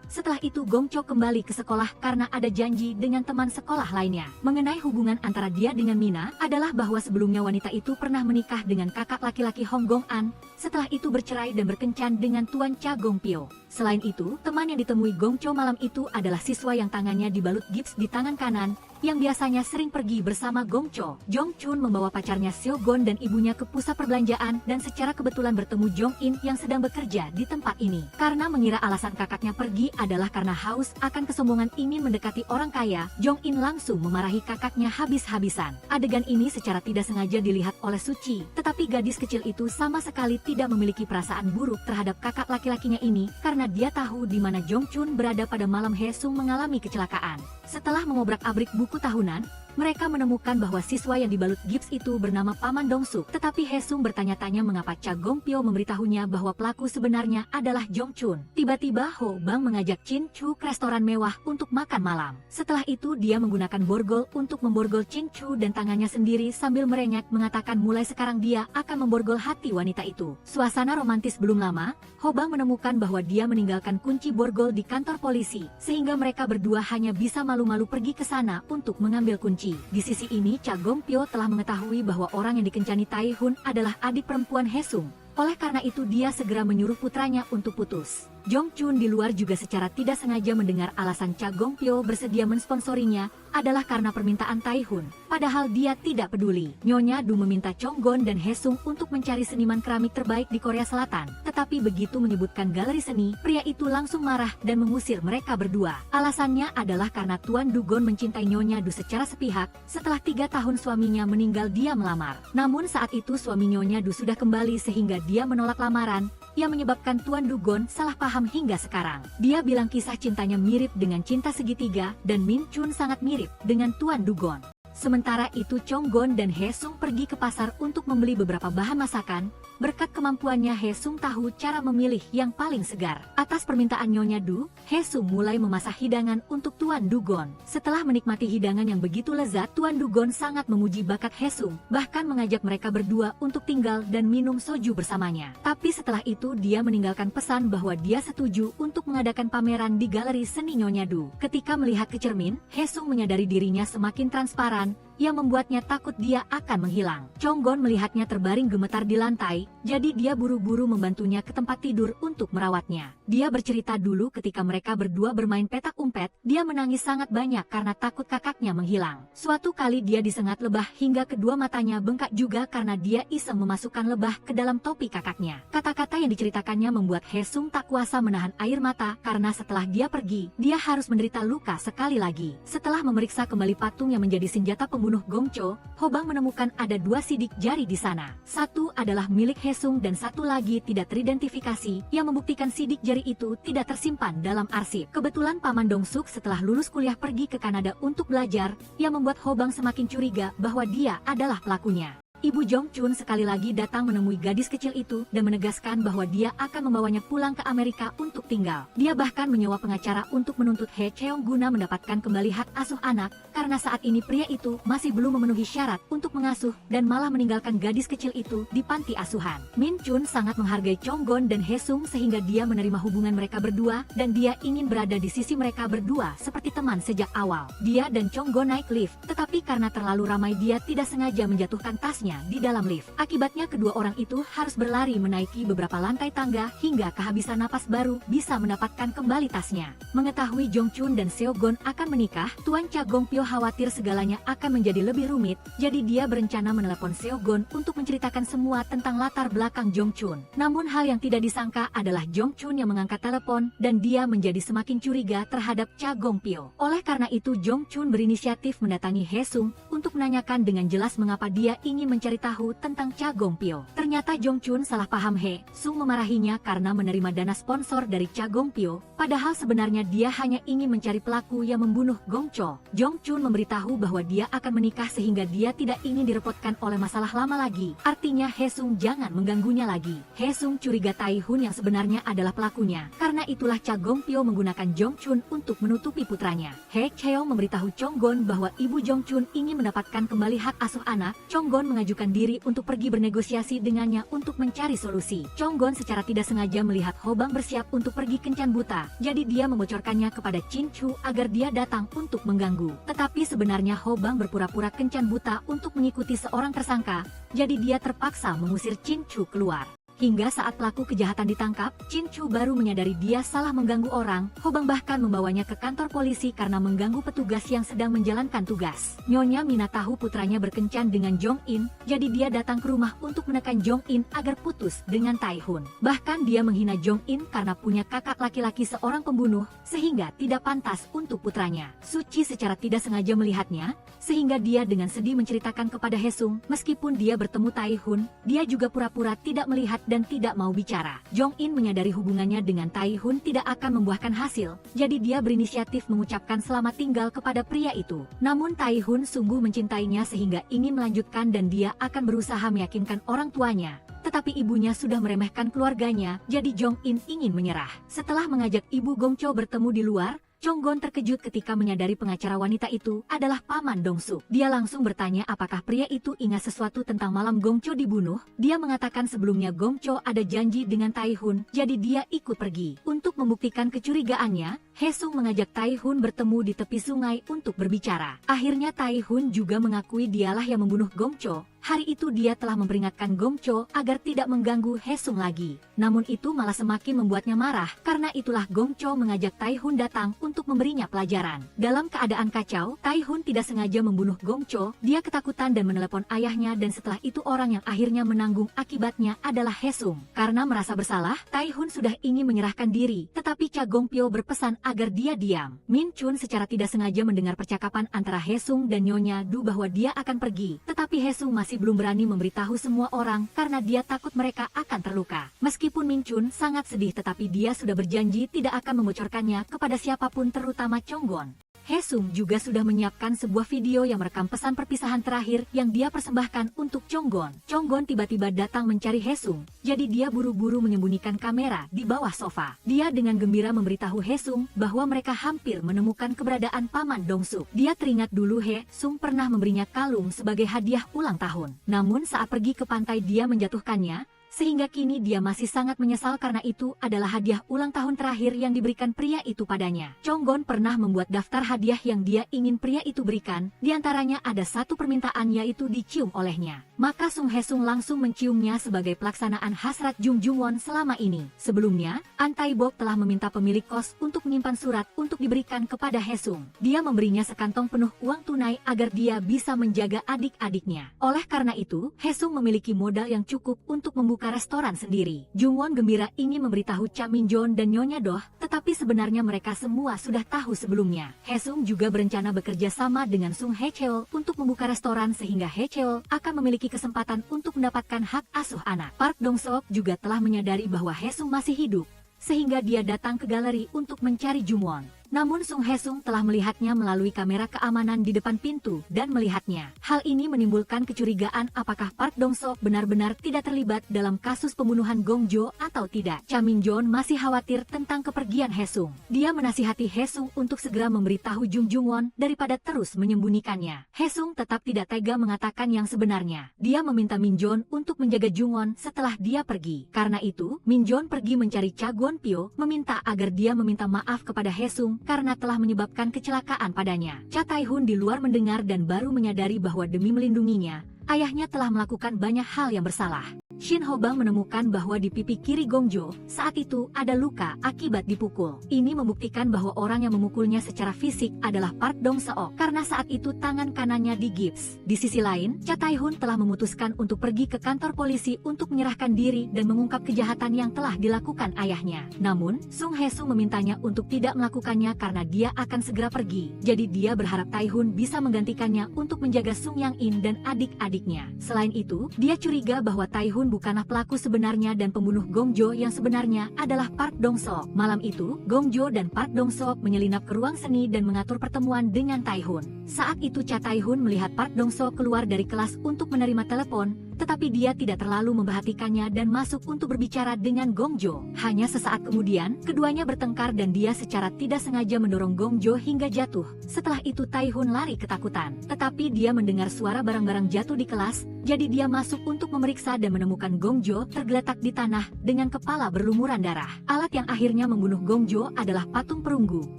A: setelah itu Gong Cho kembali ke sekolah karena ada janji dengan teman sekolah lainnya. Mengenai hubungan antara dia dengan Mina adalah bahwa sebelumnya wanita itu pernah menikah dengan kakak laki-laki Hong Gong An, setelah itu bercerai dan berkencan dengan Tuan Cha Gong Pyo. Selain itu, teman yang ditemui Gong Cho malam itu adalah siswa yang tangannya dibalut gips di tangan kanan, yang biasanya sering pergi bersama Gong Cho. Jong Chun membawa pacarnya Seo Gon dan ibunya ke pusat perbelanjaan dan secara kebetulan bertemu Jong In yang sedang bekerja di tempat ini. Karena mengira alasan kakaknya pergi adalah karena haus akan kesombongan ingin mendekati orang kaya, Jong In langsung memarahi kakaknya habis-habisan. Adegan ini secara tidak sengaja dilihat oleh Suci, tetapi gadis kecil itu sama sekali tidak memiliki perasaan buruk terhadap kakak laki-lakinya ini karena dia tahu di mana Jong Chun berada pada malam Hesung mengalami kecelakaan. Setelah mengobrak-abrik buku tahunan, mereka menemukan bahwa siswa yang dibalut gips itu bernama Paman Dongsuk, tetapi Hesung bertanya-tanya mengapa Cha Gong Pyo memberitahunya bahwa pelaku sebenarnya adalah Jong Chun. Tiba-tiba Ho Bang mengajak Chin Chu ke restoran mewah untuk makan malam. Setelah itu dia menggunakan borgol untuk memborgol Chin Chu dan tangannya sendiri sambil merengek mengatakan mulai sekarang dia akan memborgol hati wanita itu. Suasana romantis belum lama, Ho Bang menemukan bahwa dia meninggalkan kunci borgol di kantor polisi, sehingga mereka berdua hanya bisa malu-malu pergi ke sana untuk mengambil kunci. Di sisi ini Cha Gong Pyo telah mengetahui bahwa orang yang dikencani Tai Hun adalah adik perempuan Hesung. Oleh karena itu dia segera menyuruh putranya untuk putus. Jong Chun di luar juga secara tidak sengaja mendengar alasan Cha Gong Pyo bersedia mensponsorinya adalah karena permintaan Tai Hun. Padahal dia tidak peduli. Nyonya Du meminta Chonggon dan Hesung untuk mencari seniman keramik terbaik di Korea Selatan. Tetapi begitu menyebutkan galeri seni, pria itu langsung marah dan mengusir mereka berdua. Alasannya adalah karena Tuan Dugon mencintai Nyonya Du secara sepihak. Setelah 3 tahun suaminya meninggal dia melamar. Namun saat itu suami Nyonya Du sudah kembali sehingga dia menolak lamaran, yang menyebabkan Tuan Dugon salah paham hingga sekarang. Dia bilang kisah cintanya mirip dengan cinta segitiga dan Min Chun sangat mirip dengan Tuan Dugon. Sementara itu Chonggon dan Hesung pergi ke pasar untuk membeli beberapa bahan masakan. Berkat kemampuannya Hesung tahu cara memilih yang paling segar. Atas permintaan Nyonya Du, Hesung mulai memasak hidangan untuk Tuan Dugon. Setelah menikmati hidangan yang begitu lezat, Tuan Dugon sangat memuji bakat Hesung, bahkan mengajak mereka berdua untuk tinggal dan minum soju bersamanya. Tapi setelah itu dia meninggalkan pesan bahwa dia setuju untuk mengadakan pameran di galeri seni Nyonya Du. Ketika melihat ke cermin, Hesung menyadari dirinya semakin transparan, yang membuatnya takut dia akan menghilang. Chonggon melihatnya terbaring gemetar di lantai, jadi dia buru-buru membantunya ke tempat tidur untuk merawatnya. Dia bercerita dulu ketika mereka berdua bermain petak umpet, dia menangis sangat banyak karena takut kakaknya menghilang. Suatu kali dia disengat lebah hingga kedua matanya bengkak juga karena dia iseng memasukkan lebah ke dalam topi kakaknya. Kata-kata yang diceritakannya membuat Hesung tak kuasa menahan air mata karena setelah dia pergi, dia harus menderita luka sekali lagi. Setelah memeriksa kembali patung yang menjadi senjata pembunuh Gong Cho, Ho Bang menemukan ada 2 sidik jari di sana. Satu adalah milik Hesung dan satu lagi tidak teridentifikasi, yang membuktikan sidik jari itu tidak tersimpan dalam arsip. Kebetulan Paman Dongsuk setelah lulus kuliah pergi ke Kanada untuk belajar, yang membuat Ho Bang semakin curiga bahwa dia adalah pelakunya. Ibu Jong Chun sekali lagi datang menemui gadis kecil itu dan menegaskan bahwa dia akan membawanya pulang ke Amerika untuk tinggal. Dia bahkan menyewa pengacara untuk menuntut He Cheong guna mendapatkan kembali hak asuh anak, karena saat ini pria itu masih belum memenuhi syarat untuk mengasuh dan malah meninggalkan gadis kecil itu di panti asuhan. Min Chun sangat menghargai Chong Gon dan He Sung sehingga dia menerima hubungan mereka berdua dan dia ingin berada di sisi mereka berdua seperti teman sejak awal. Dia dan Chong Gon naik lift, tetapi karena terlalu ramai dia tidak sengaja menjatuhkan tasnya di dalam lift. Akibatnya kedua orang itu harus berlari menaiki beberapa lantai tangga hingga kehabisan napas baru bisa mendapatkan kembali tasnya. Mengetahui Jong Chun dan Seo Gon akan menikah, Tuan Cha Gong Pyo khawatir segalanya akan menjadi lebih rumit, jadi dia berencana menelepon Seo Gon untuk menceritakan semua tentang latar belakang Jong Chun. Namun hal yang tidak disangka adalah Jong Chun yang mengangkat telepon dan dia menjadi semakin curiga terhadap Cha Gong Pyo. Oleh karena itu Jong Chun berinisiatif mendatangi He Sung untuk menanyakan dengan jelas mengapa dia ingin mencari tahu tentang Cha Gong Pyo. Ternyata Jong Chun salah paham. He Sung memarahinya karena menerima dana sponsor dari Cha Gong Pyo, padahal sebenarnya dia hanya ingin mencari pelaku yang membunuh Gong Cho. Jong Chun memberitahu bahwa dia akan menikah sehingga dia tidak ingin direpotkan oleh masalah lama lagi. Artinya He Sung jangan mengganggunya lagi. He Sung curiga Tai Hun yang sebenarnya adalah pelakunya. Karena itulah Cha Gong Pyo menggunakan Jong Chun untuk menutupi putranya. He Cheong memberitahu Chong Gon bahwa ibu Jong Chun ingin mendapatkan kembali hak asuh anak. Chong Gon mengajukan diri untuk pergi bernegosiasi dengannya untuk mencari solusi. Chong Gon secara tidak sengaja melihat Ho Bang bersiap untuk pergi kencan buta, jadi dia membocorkannya kepada Chin Chu agar dia datang untuk mengganggu. Tetapi sebenarnya Ho Bang berpura-pura kencan buta untuk mengikuti seorang tersangka, jadi dia terpaksa mengusir Chin Chu keluar. Hingga saat pelaku kejahatan ditangkap, Chin Chu baru menyadari dia salah mengganggu orang. Ho Bang bahkan membawanya ke kantor polisi karena mengganggu petugas yang sedang menjalankan tugas. Nyonya Mina tahu putranya berkencan dengan Jong In, jadi dia datang ke rumah untuk menekan Jong In agar putus dengan Tai Hun. Bahkan dia menghina Jong In karena punya kakak laki-laki seorang pembunuh, sehingga tidak pantas untuk putranya. Suci secara tidak sengaja melihatnya, sehingga dia dengan sedih menceritakan kepada He Sung, meskipun dia bertemu Tai Hun, dia juga pura-pura tidak melihat dan tidak mau bicara. Jong In menyadari hubungannya dengan Tai Hun tidak akan membuahkan hasil, jadi dia berinisiatif mengucapkan selamat tinggal kepada pria itu. Namun Tai Hun sungguh mencintainya sehingga ingin melanjutkan dan dia akan berusaha meyakinkan orang tuanya. Tetapi ibunya sudah meremehkan keluarganya, jadi Jong In ingin menyerah. Setelah mengajak ibu Gong Cho bertemu di luar, Chong Gon terkejut ketika menyadari pengacara wanita itu adalah paman Dong Suk. Dia langsung bertanya apakah pria itu ingat sesuatu tentang malam Gong Cho dibunuh. Dia mengatakan sebelumnya Gong Cho ada janji dengan Tai Hun, jadi dia ikut pergi. Untuk membuktikan kecurigaannya, He Sung mengajak Tai Hun bertemu di tepi sungai untuk berbicara. Akhirnya Tai Hun juga mengakui dialah yang membunuh Gong Cho. Hari itu dia telah memperingatkan Gong Cho agar tidak mengganggu He Sung lagi. Namun itu malah semakin membuatnya marah, karena itulah Gong Cho mengajak Tai Hun datang untuk memberinya pelajaran. Dalam keadaan kacau, Tai Hun tidak sengaja membunuh Gong Cho. Dia ketakutan dan menelepon ayahnya dan setelah itu orang yang akhirnya menanggung akibatnya adalah He Sung. Karena merasa bersalah, Tai Hun sudah ingin menyerahkan diri, tetapi Cha Gong Pyo berpesan agar dia diam. Min Chun secara tidak sengaja mendengar percakapan antara He Sung dan Nyonya Du bahwa dia akan pergi, tetapi He Sung masih belum berani memberitahu semua orang karena dia takut mereka akan terluka. Meskipun Min Chun sangat sedih tetapi dia sudah berjanji tidak akan membocorkannya kepada siapapun terutama Chong Gon. He Sung juga sudah menyiapkan sebuah video yang merekam pesan perpisahan terakhir yang dia persembahkan untuk Chong Gon. Chong Gon tiba-tiba datang mencari He Sung, jadi dia buru-buru menyembunyikan kamera di bawah sofa. Dia dengan gembira memberitahu He Sung bahwa mereka hampir menemukan keberadaan paman Dong Suk. Dia teringat dulu He Sung pernah memberinya kalung sebagai hadiah ulang tahun. Namun saat pergi ke pantai dia menjatuhkannya, sehingga kini dia masih sangat menyesal karena itu adalah hadiah ulang tahun terakhir yang diberikan pria itu padanya. Chong Gon pernah membuat daftar hadiah yang dia ingin pria itu berikan, diantaranya ada satu permintaan yaitu dicium olehnya. Maka Sung He Sung langsung menciumnya sebagai pelaksanaan hasrat Jung Jung Won selama ini. Sebelumnya, An Tai Bok telah meminta pemilik kos untuk menyimpan surat untuk diberikan kepada He Sung. Dia memberinya sekantong penuh uang tunai agar dia bisa menjaga adik-adiknya. Oleh karena itu, He Sung memiliki modal yang cukup untuk membuka restoran sendiri. Jung Won gembira ingin memberitahu Cha Min Jon dan Nyonya Doh, tetapi sebenarnya mereka semua sudah tahu sebelumnya. He Sung juga berencana bekerja sama dengan Sung He Cheol untuk membuka restoran sehingga He Cheol akan memiliki kesempatan untuk mendapatkan hak asuh anak. Park Dong Seok juga telah menyadari bahwa He Sung masih hidup, sehingga dia datang ke galeri untuk mencari Jung Won. Namun Sung Hae-sung telah melihatnya melalui kamera keamanan di depan pintu dan melihatnya. Hal ini menimbulkan kecurigaan apakah Park Dong-seok benar-benar tidak terlibat dalam kasus pembunuhan Gong Jo atau tidak. Cha Min-jeon masih khawatir tentang kepergian Hae-sung. Dia menasihati Hae-sung untuk segera memberitahu Jung Jung-won daripada terus menyembunyikannya. Hae-sung tetap tidak tega mengatakan yang sebenarnya. Dia meminta Min-jeon untuk menjaga Jung-won setelah dia pergi. Karena itu, Min-jeon pergi mencari Cha Gwon-pyo, meminta agar dia meminta maaf kepada Hae-sung karena telah menyebabkan kecelakaan padanya. Cha Tae-hun di luar mendengar dan baru menyadari bahwa demi melindunginya, ayahnya telah melakukan banyak hal yang bersalah. Shin Ho-bang menemukan bahwa di pipi kiri Gong Jo saat itu ada luka akibat dipukul. Ini membuktikan bahwa orang yang memukulnya secara fisik adalah Park Dong-seok karena saat itu tangan kanannya digips. Di sisi lain, Cha Tae-hun telah memutuskan untuk pergi ke kantor polisi untuk menyerahkan diri dan mengungkap kejahatan yang telah dilakukan ayahnya. Namun, Sung Hae-sung memintanya untuk tidak melakukannya karena dia akan segera pergi. Jadi dia berharap Tae-hun bisa menggantikannya untuk menjaga Sung Yang-in dan adik-adiknya. Selain itu, dia curiga bahwa Tae-hun bukanlah pelaku sebenarnya dan pembunuh Gong Jo yang sebenarnya adalah Park Dong-seok. Malam itu, Gong Jo dan Park Dong-seok menyelinap ke ruang seni dan mengatur pertemuan dengan Tae-hun. Saat itu Cha Tae-hun melihat Park Dong-seok keluar dari kelas untuk menerima telepon, tetapi dia tidak terlalu memperhatikannya dan masuk untuk berbicara dengan Gong Jo. Hanya sesaat kemudian, keduanya bertengkar dan dia secara tidak sengaja mendorong Gong Jo hingga jatuh. Setelah itu Tae-hun lari ketakutan, tetapi dia mendengar suara barang-barang jatuh di kelas, jadi dia masuk untuk memeriksa dan menemukan Gong Jo tergeletak di tanah dengan kepala berlumuran darah. Alat yang akhirnya membunuh Gong Jo adalah patung perunggu,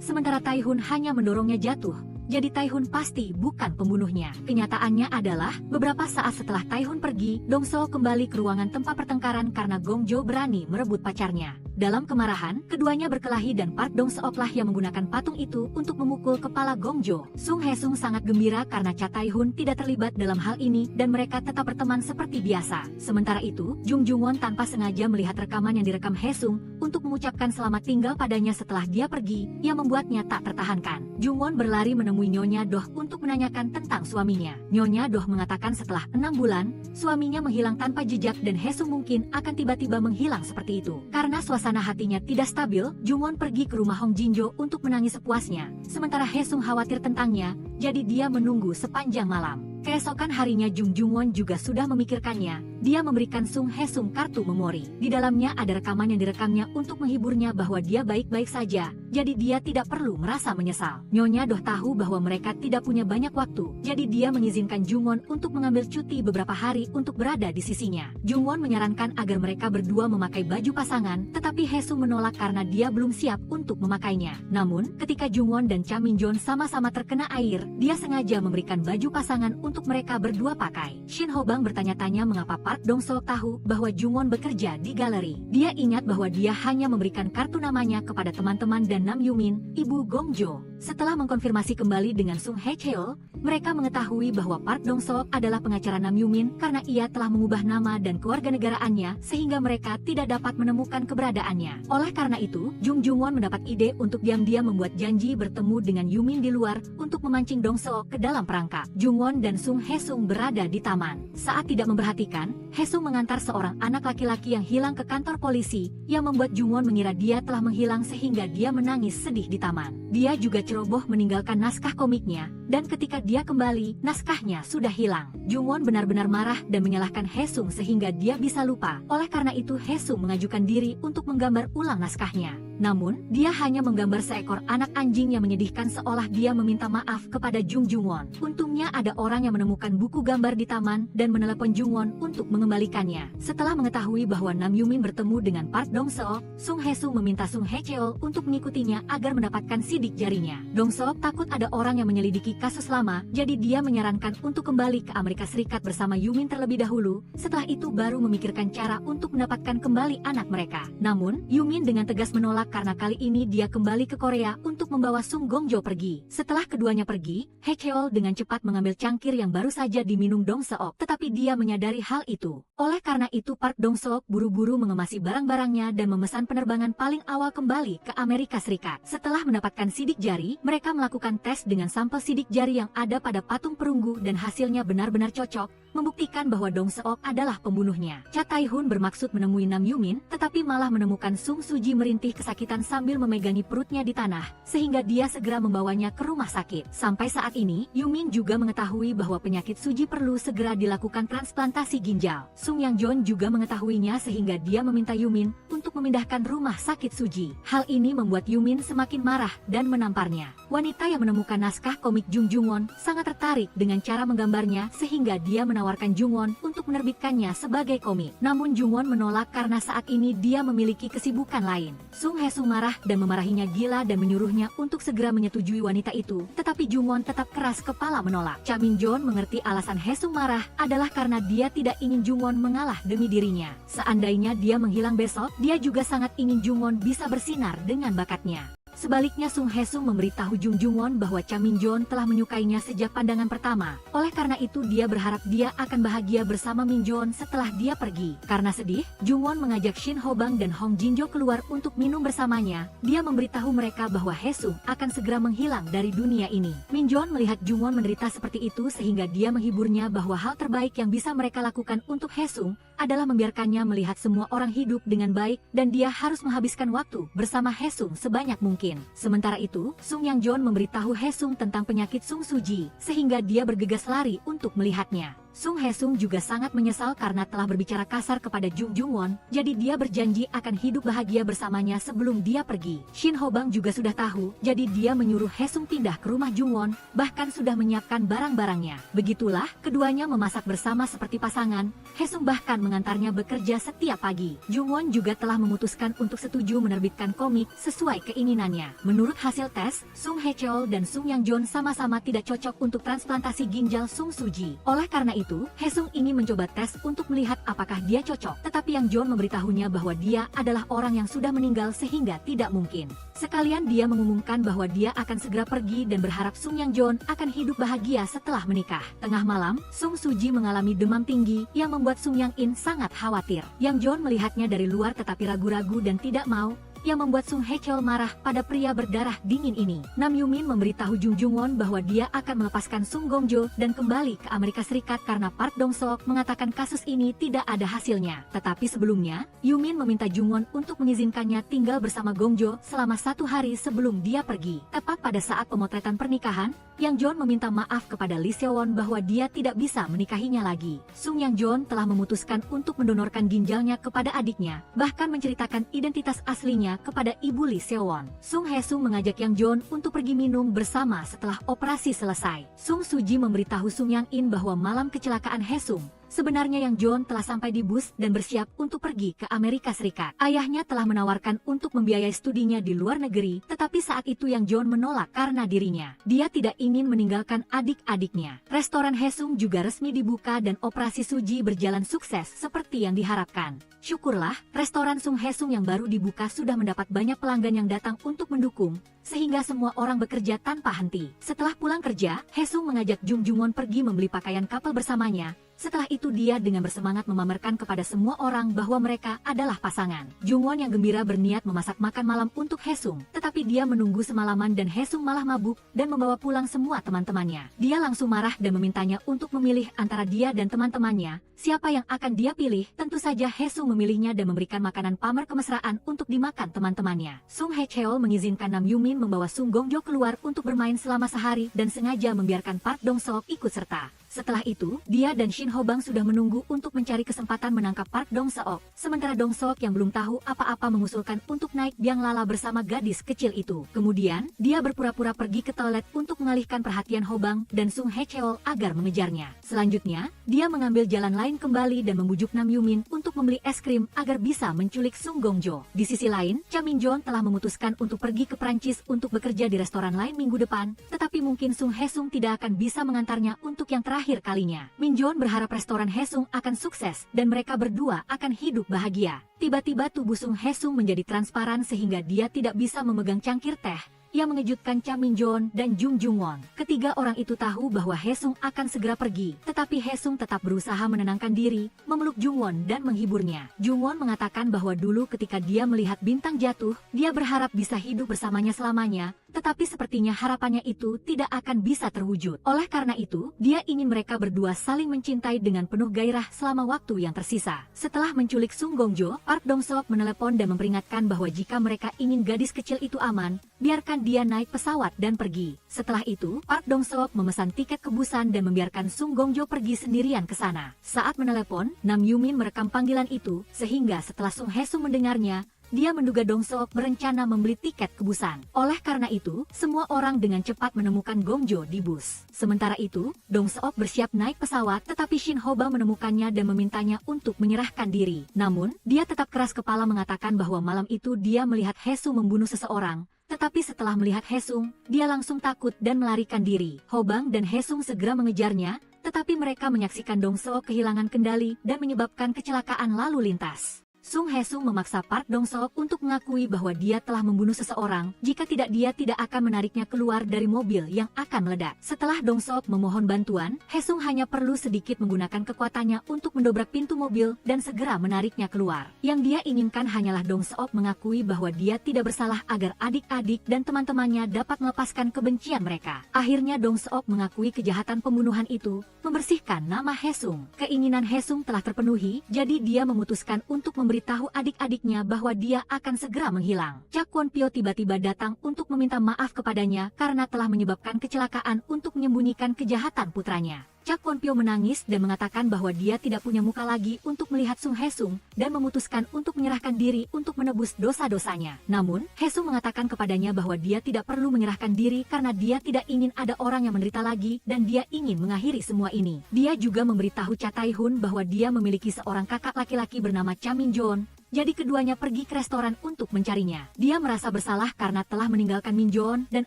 A: sementara Tae-hun hanya mendorongnya jatuh. Jadi Tae-hun pasti bukan pembunuhnya. Kenyataannya adalah, beberapa saat setelah Tae-hun pergi, Dong-seo kembali ke ruangan tempat pertengkaran karena Gong Jo berani merebut pacarnya. Dalam kemarahan, keduanya berkelahi dan Park Dong-seok lah yang menggunakan patung itu untuk memukul kepala Gong Jo. Sung Hae-sung sangat gembira karena Cha Tae-hun tidak terlibat dalam hal ini dan mereka tetap berteman seperti biasa. Sementara itu, Jung Jung-won tanpa sengaja melihat rekaman yang direkam Hae-sung untuk mengucapkan selamat tinggal padanya setelah dia pergi, yang membuatnya tak tertahankan. Jung-won berlari menemui Nyonya Doh untuk menanyakan tentang suaminya. Nyonya Doh mengatakan setelah 6 bulan, suaminya menghilang tanpa jejak dan Hae-sung mungkin akan tiba-tiba menghilang seperti itu. Karena suasana hatinya tidak stabil, Jung-won pergi ke rumah Hong Jin-jo untuk menangis sepuasnya. Sementara Hae-sung khawatir tentangnya, jadi dia menunggu sepanjang malam. Keesokan harinya Jung Jung-won juga sudah memikirkannya. Dia memberikan Sung Hae-sung kartu memori. Di dalamnya ada rekaman yang direkamnya untuk menghiburnya bahwa dia baik-baik saja, jadi dia tidak perlu merasa menyesal. Nyonya Doh tahu bahwa mereka tidak punya banyak waktu, jadi dia mengizinkan Jung-won untuk mengambil cuti beberapa hari untuk berada di sisinya. Jung-won menyarankan agar mereka berdua memakai baju pasangan, tetapi Hae-sung menolak karena dia belum siap untuk memakainya. Namun, ketika Jung-won dan Cha Min-jeon sama-sama terkena air, dia sengaja memberikan baju pasangan untuk mereka berdua pakai. Shin Ho-bang bertanya-tanya mengapa Park Dong-seok tahu bahwa Jung-won bekerja di galeri. Dia ingat bahwa dia hanya memberikan kartu namanya kepada teman-teman dan Nam Yumin, ibu Gong Jo. Setelah mengkonfirmasi kembali dengan Sung Hae-cheol, mereka mengetahui bahwa Park Dong-seok adalah pengacara Nam Yumin karena ia telah mengubah nama dan kewarganegaraannya sehingga mereka tidak dapat menemukan keberadaannya. Oleh karena itu, Jung Jung-won mendapat ide untuk diam-diam membuat janji bertemu dengan Yumin di luar untuk memancing Dong-seok ke dalam perangkap. Jung-won dan Sung Hae-sung berada di taman. Saat tidak memperhatikan, Hae-sung mengantar seorang anak laki-laki yang hilang ke kantor polisi, yang membuat Jung-won mengira dia telah menghilang sehingga dia menangis sedih di taman. Dia juga ceroboh meninggalkan naskah komiknya, dan ketika dia kembali, naskahnya sudah hilang. Jung-won benar-benar marah dan menyalahkan Hae-sung sehingga dia bisa lupa. Oleh karena itu Hae-sung mengajukan diri untuk menggambar ulang naskahnya. Namun, dia hanya menggambar seekor anak anjing yang menyedihkan seolah dia meminta maaf kepada Jung Jung-won. Untungnya ada orang yang menemukan buku gambar di taman dan menelepon Jung-won untuk mengembalikannya. Setelah mengetahui bahwa Nam Yumin bertemu dengan Park Dong-seok, Sung Hae-sung meminta Sung Hae-cheol untuk mengikutinya agar mendapatkan sidik jarinya. Dong-seok takut ada orang yang menyelidiki kasus lama, jadi dia menyarankan untuk kembali ke Amerika Serikat bersama Yumin terlebih dahulu, setelah itu baru memikirkan cara untuk mendapatkan kembali anak mereka. Namun, Yumin dengan tegas menolak karena kali ini dia kembali ke Korea untuk membawa Sung Gong-jo pergi. Setelah keduanya pergi, Hae-cheol dengan cepat mengambil cangkir yang baru saja diminum Dong-seok, tetapi dia menyadari hal itu. Oleh karena itu Park Dong-seok buru-buru mengemasi barang-barangnya dan memesan penerbangan paling awal kembali ke Amerika Serikat. Setelah mendapatkan sidik jari, mereka melakukan tes dengan sampel sidik jari yang ada pada patung perunggu dan hasilnya benar-benar cocok, membuktikan bahwa Dong-seok adalah pembunuhnya. Cha Tae-hun bermaksud menemui Nam Yumin, tetapi malah menemukan Sung Suji merintih kesakitan kesakitan sambil memegangi perutnya di tanah, sehingga dia segera membawanya ke rumah sakit. Sampai saat ini, Yumin juga mengetahui bahwa penyakit Suji perlu segera dilakukan transplantasi ginjal. Sung Yang-jon juga mengetahuinya sehingga dia meminta Yumin untuk memindahkan rumah sakit Suji. Hal ini membuat Yumin semakin marah dan menamparnya. Wanita yang menemukan naskah komik Jung Jung-won sangat tertarik dengan cara menggambarnya sehingga dia menawarkan Jung-won untuk menerbitkannya sebagai komik. Namun Jung-won menolak karena saat ini dia memiliki kesibukan lain. Sung Hae-sung marah dan memarahinya gila dan menyuruhnya untuk segera menyetujui wanita itu, tetapi Jung-won tetap keras kepala menolak. Cha Min-jon mengerti alasan Hae-sung marah adalah karena dia tidak ingin Jung-won mengalah demi dirinya. Seandainya dia menghilang besok, dia juga sangat ingin Jung-won bisa bersinar dengan bakatnya. Sebaliknya Sung Hae-sung memberitahu Jung Jung-won bahwa Cha Min-jon telah menyukainya sejak pandangan pertama. Oleh karena itu dia berharap dia akan bahagia bersama Min-jon setelah dia pergi. Karena sedih, Jung-won mengajak Shin Ho-bang dan Hong Jin-jo keluar untuk minum bersamanya. Dia memberitahu mereka bahwa Hae-sung akan segera menghilang dari dunia ini. Min-jon melihat Jung-won menderita seperti itu sehingga dia menghiburnya bahwa hal terbaik yang bisa mereka lakukan untuk Hae-sung adalah membiarkannya melihat semua orang hidup dengan baik dan dia harus menghabiskan waktu bersama Hae-sung sebanyak mungkin. Sementara itu, Sung Yang-jon memberitahu Hae-sung tentang penyakit Sung Suji, sehingga dia bergegas lari untuk melihatnya. Sung Hae-sung juga sangat menyesal karena telah berbicara kasar kepada Jung Jung-won, jadi dia berjanji akan hidup bahagia bersamanya sebelum dia pergi. Shin Ho-bang juga sudah tahu, jadi dia menyuruh Hae-sung pindah ke rumah Jung-won, bahkan sudah menyiapkan barang-barangnya. Begitulah, keduanya memasak bersama seperti pasangan. Hae-sung bahkan mengantarnya bekerja setiap pagi. Jung-won juga telah memutuskan untuk setuju menerbitkan komik sesuai keinginannya. Menurut hasil tes, Sung Hae-cheol dan Sung Yang-jon sama-sama tidak cocok untuk transplantasi ginjal Sung Suji. Oleh karena itu, Hae-sung ingin mencoba tes untuk melihat apakah dia cocok, tetapi Yang Jon memberitahunya bahwa dia adalah orang yang sudah meninggal sehingga tidak mungkin. Sekalian dia mengumumkan bahwa dia akan segera pergi dan berharap Sung Yang Jon akan hidup bahagia setelah menikah. Tengah malam, Sung Suji mengalami demam tinggi yang membuat Sung Yang In sangat khawatir. Yang Jon melihatnya dari luar tetapi ragu-ragu dan tidak mau, yang membuat Sung Hae-cheol marah pada pria berdarah dingin ini. Nam Yumin memberitahu Jung Jung-won bahwa dia akan melepaskan Sung Gong-jo dan kembali ke Amerika Serikat karena Park Dong-seok mengatakan kasus ini tidak ada hasilnya. Tetapi sebelumnya, Yumin meminta Jung-won untuk mengizinkannya tinggal bersama Gong-jo selama 1 hari sebelum dia pergi. Tepat pada saat pemotretan pernikahan, Yang Jon meminta maaf kepada Lee Seo-won bahwa dia tidak bisa menikahinya lagi. Sung Yang Jon telah memutuskan untuk mendonorkan ginjalnya kepada adiknya, bahkan menceritakan identitas aslinya kepada ibu Lee Seo-won. Sung Hae-sung mengajak Yang Jon untuk pergi minum bersama setelah operasi selesai. Sung Suji memberitahu Sung Yang In bahwa malam kecelakaan Hae-sung, sebenarnya Yang Jon telah sampai di bus dan bersiap untuk pergi ke Amerika Serikat. Ayahnya telah menawarkan untuk membiayai studinya di luar negeri, tetapi saat itu Yang Jon menolak karena dirinya. Dia tidak ingin meninggalkan adik-adiknya. Restoran Hae-sung juga resmi dibuka dan operasi Suji berjalan sukses seperti yang diharapkan. Syukurlah, restoran Sung Hae-sung yang baru dibuka sudah mendapat banyak pelanggan yang datang untuk mendukung, sehingga semua orang bekerja tanpa henti. Setelah pulang kerja, Hae-sung mengajak Jung Jung-won pergi membeli pakaian couple bersamanya. Setelah itu dia dengan bersemangat memamerkan kepada semua orang bahwa mereka adalah pasangan. Jung-won yang gembira berniat memasak makan malam untuk Hae-sung, tetapi dia menunggu semalaman dan Hae-sung malah mabuk dan membawa pulang semua teman-temannya. Dia langsung marah dan memintanya untuk memilih antara dia dan teman-temannya. Siapa yang akan dia pilih? Tentu saja Hae-sung memilihnya dan memberikan makanan pamer kemesraan untuk dimakan teman-temannya. Sung Hae-cheol mengizinkan Nam Yumin membawa Sung Gong-jo keluar untuk bermain selama sehari dan sengaja membiarkan Park Dong-seok ikut serta. Setelah itu, dia dan Shin Ho-bang sudah menunggu untuk mencari kesempatan menangkap Park Dong-seok. Sementara Dong-seok yang belum tahu apa-apa mengusulkan untuk naik biang lala bersama gadis kecil itu. Kemudian, dia berpura-pura pergi ke toilet untuk mengalihkan perhatian Ho-bang dan Sung Hae-cheol agar mengejarnya. Selanjutnya, dia mengambil jalan lain kembali dan membujuk Nam Yumin untuk membeli es krim agar bisa menculik Sung Gong-jo. Di sisi lain, Cha Min-jon telah memutuskan untuk pergi ke Prancis untuk bekerja di restoran lain minggu depan, tetapi mungkin Sung Hae-sung tidak akan bisa mengantarnya untuk yang terakhir kalinya. Min-jon berharap restoran Hae-sung akan sukses dan mereka berdua akan hidup bahagia. Tiba-tiba tubuh Sung Hae-sung menjadi transparan sehingga dia tidak bisa memegang cangkir teh, yang mengejutkan Cha Min-jon dan Jung Jung-won. Ketiga orang itu tahu bahwa Hae-sung akan segera pergi, tetapi Hae-sung tetap berusaha menenangkan diri, memeluk Jung-won dan menghiburnya. Jung-won mengatakan bahwa dulu ketika dia melihat bintang jatuh, dia berharap bisa hidup bersamanya selamanya, tetapi sepertinya harapannya itu tidak akan bisa terwujud. Oleh karena itu, dia ingin mereka berdua saling mencintai dengan penuh gairah selama waktu yang tersisa. Setelah menculik Sung Gongjo, Park Dong-seok menelepon dan memperingatkan bahwa jika mereka ingin gadis kecil itu aman, biarkan dia naik pesawat dan pergi. Setelah itu, Park Dong-seok memesan tiket ke Busan dan membiarkan Sung Gongjo pergi sendirian ke sana. Saat menelepon, Nam Yumin merekam panggilan itu, sehingga setelah Sung Hae-sung mendengarnya, dia menduga Dong-seok berencana membeli tiket ke Busan. Oleh karena itu, semua orang dengan cepat menemukan Gongjo di bus. Sementara itu, Dong-seok bersiap naik pesawat, tetapi Shin Ho-bang menemukannya dan memintanya untuk menyerahkan diri. Namun, dia tetap keras kepala mengatakan bahwa malam itu dia melihat Hae-sung membunuh seseorang. Tetapi setelah melihat Hae-sung, dia langsung takut dan melarikan diri. Ho-bang dan Hae-sung segera mengejarnya, tetapi mereka menyaksikan Dong-seok kehilangan kendali dan menyebabkan kecelakaan lalu lintas. Sung Hae-sung memaksa Park Dong-seok untuk mengakui bahwa dia telah membunuh seseorang, jika tidak dia tidak akan menariknya keluar dari mobil yang akan meledak. Setelah Dong-seok memohon bantuan, Hae-sung hanya perlu sedikit menggunakan kekuatannya untuk mendobrak pintu mobil dan segera menariknya keluar. Yang dia inginkan hanyalah Dong-seok mengakui bahwa dia tidak bersalah agar adik-adik dan teman-temannya dapat melepaskan kebencian mereka. Akhirnya Dong-seok mengakui kejahatan pembunuhan itu, membersihkan nama Hae-sung. Keinginan Hae-sung telah terpenuhi, jadi dia memutuskan untuk memberitahu adik-adiknya bahwa dia akan segera menghilang. Cha Kwon-pyo tiba-tiba datang untuk meminta maaf kepadanya karena telah menyebabkan kecelakaan untuk menyembunyikan kejahatan putranya. Cha Kwon-pyo menangis dan mengatakan bahwa dia tidak punya muka lagi untuk melihat Sung Hae-sung dan memutuskan untuk menyerahkan diri untuk menebus dosa-dosanya. Namun, Hae-sung mengatakan kepadanya bahwa dia tidak perlu menyerahkan diri karena dia tidak ingin ada orang yang menderita lagi dan dia ingin mengakhiri semua ini. Dia juga memberitahu Cha Tae-hun bahwa dia memiliki seorang kakak laki-laki bernama Cha Min-joon. Jadi keduanya pergi ke restoran untuk mencarinya. Dia merasa bersalah karena telah meninggalkan Min-joon dan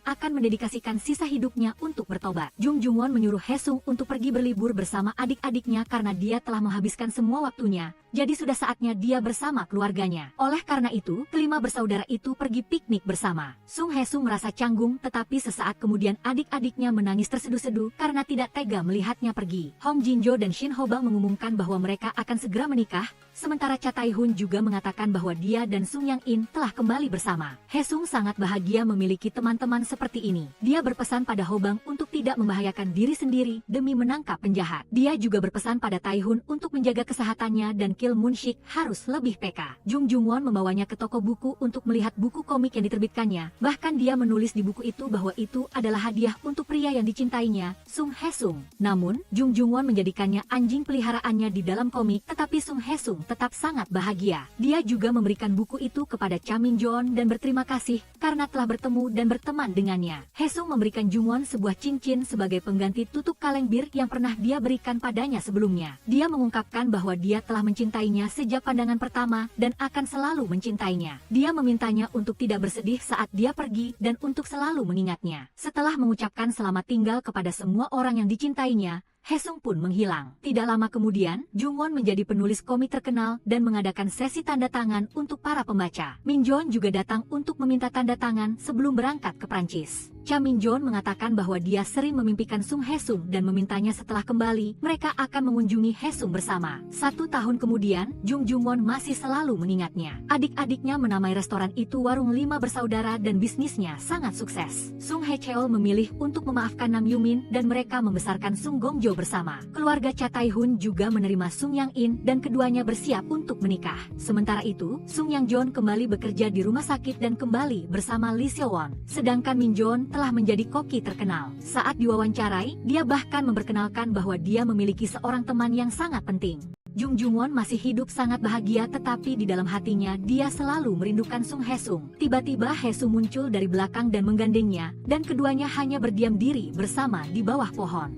A: akan mendedikasikan sisa hidupnya untuk bertobat. Jung Jung-won menyuruh Hae-sung untuk pergi berlibur bersama adik-adiknya karena dia telah menghabiskan semua waktunya. Jadi sudah saatnya dia bersama keluarganya. Oleh karena itu, kelima bersaudara itu pergi piknik bersama. Sung Hae-sung merasa canggung, tetapi sesaat kemudian adik-adiknya menangis terseduh-seduh karena tidak tega melihatnya pergi. Hong Jin-jo dan Shin Ho-bang mengumumkan bahwa mereka akan segera menikah, sementara Cha Tae-hun juga mengatakan bahwa dia dan Sung Yang-in telah kembali bersama. Hae-sung sangat bahagia memiliki teman-teman seperti ini. Dia berpesan pada Ho-bang untuk tidak membahayakan diri sendiri demi menangkap penjahat. Dia juga berpesan pada Tae-hun untuk menjaga kesehatannya dan Kil Moon-sik harus lebih peka. Jung Jung-won membawanya ke toko buku untuk melihat buku komik yang diterbitkannya. Bahkan dia menulis di buku itu bahwa itu adalah hadiah untuk pria yang dicintainya, Sung Hae-sung. Namun, Jung Jung-won menjadikannya anjing peliharaannya di dalam komik, tetapi Sung Hae-sung tetap sangat bahagia. Dia juga memberikan buku itu kepada Cha Min-joon dan berterima kasih karena telah bertemu dan berteman dengannya. Hae-sung memberikan Jung-won sebuah cincin sebagai pengganti tutup kaleng bir yang pernah dia berikan padanya sebelumnya. Dia mengungkapkan bahwa dia telah mencintainya sejak pandangan pertama dan akan selalu mencintainya. Dia memintanya untuk tidak bersedih saat dia pergi dan untuk selalu mengingatnya. Setelah mengucapkan selamat tinggal kepada semua orang yang dicintainya, Hae-sung pun menghilang. Tidak lama kemudian, Jung-won menjadi penulis komik terkenal dan mengadakan sesi tanda tangan untuk para pembaca. Min-joon juga datang untuk meminta tanda tangan sebelum berangkat ke Prancis. Cha Min-joon mengatakan bahwa dia sering memimpikan Sung Hae-sung dan memintanya setelah kembali, mereka akan mengunjungi Hae-sung bersama. 1 tahun kemudian, Jung Jung-won masih selalu mengingatnya. Adik-adiknya menamai restoran itu Warung 5 Bersaudara dan bisnisnya sangat sukses. Sung Hae-cheol memilih untuk memaafkan Nam Yumin dan mereka membesarkan Sung Gongjo bersama. Keluarga Cha Tae-hun juga menerima Sung Yang-in dan keduanya bersiap untuk menikah. Sementara itu, Sung Yang-joon kembali bekerja di rumah sakit dan kembali bersama Lee Seo-won. Sedangkan Min-joon telah menjadi koki terkenal. Saat diwawancarai, dia bahkan memperkenalkan bahwa dia memiliki seorang teman yang sangat penting. Jung Jung-won masih hidup sangat bahagia, tetapi di dalam hatinya dia selalu merindukan Sung Hae-sung. Tiba-tiba Hae-sung muncul dari belakang dan menggandengnya, dan keduanya hanya berdiam diri bersama di bawah pohon.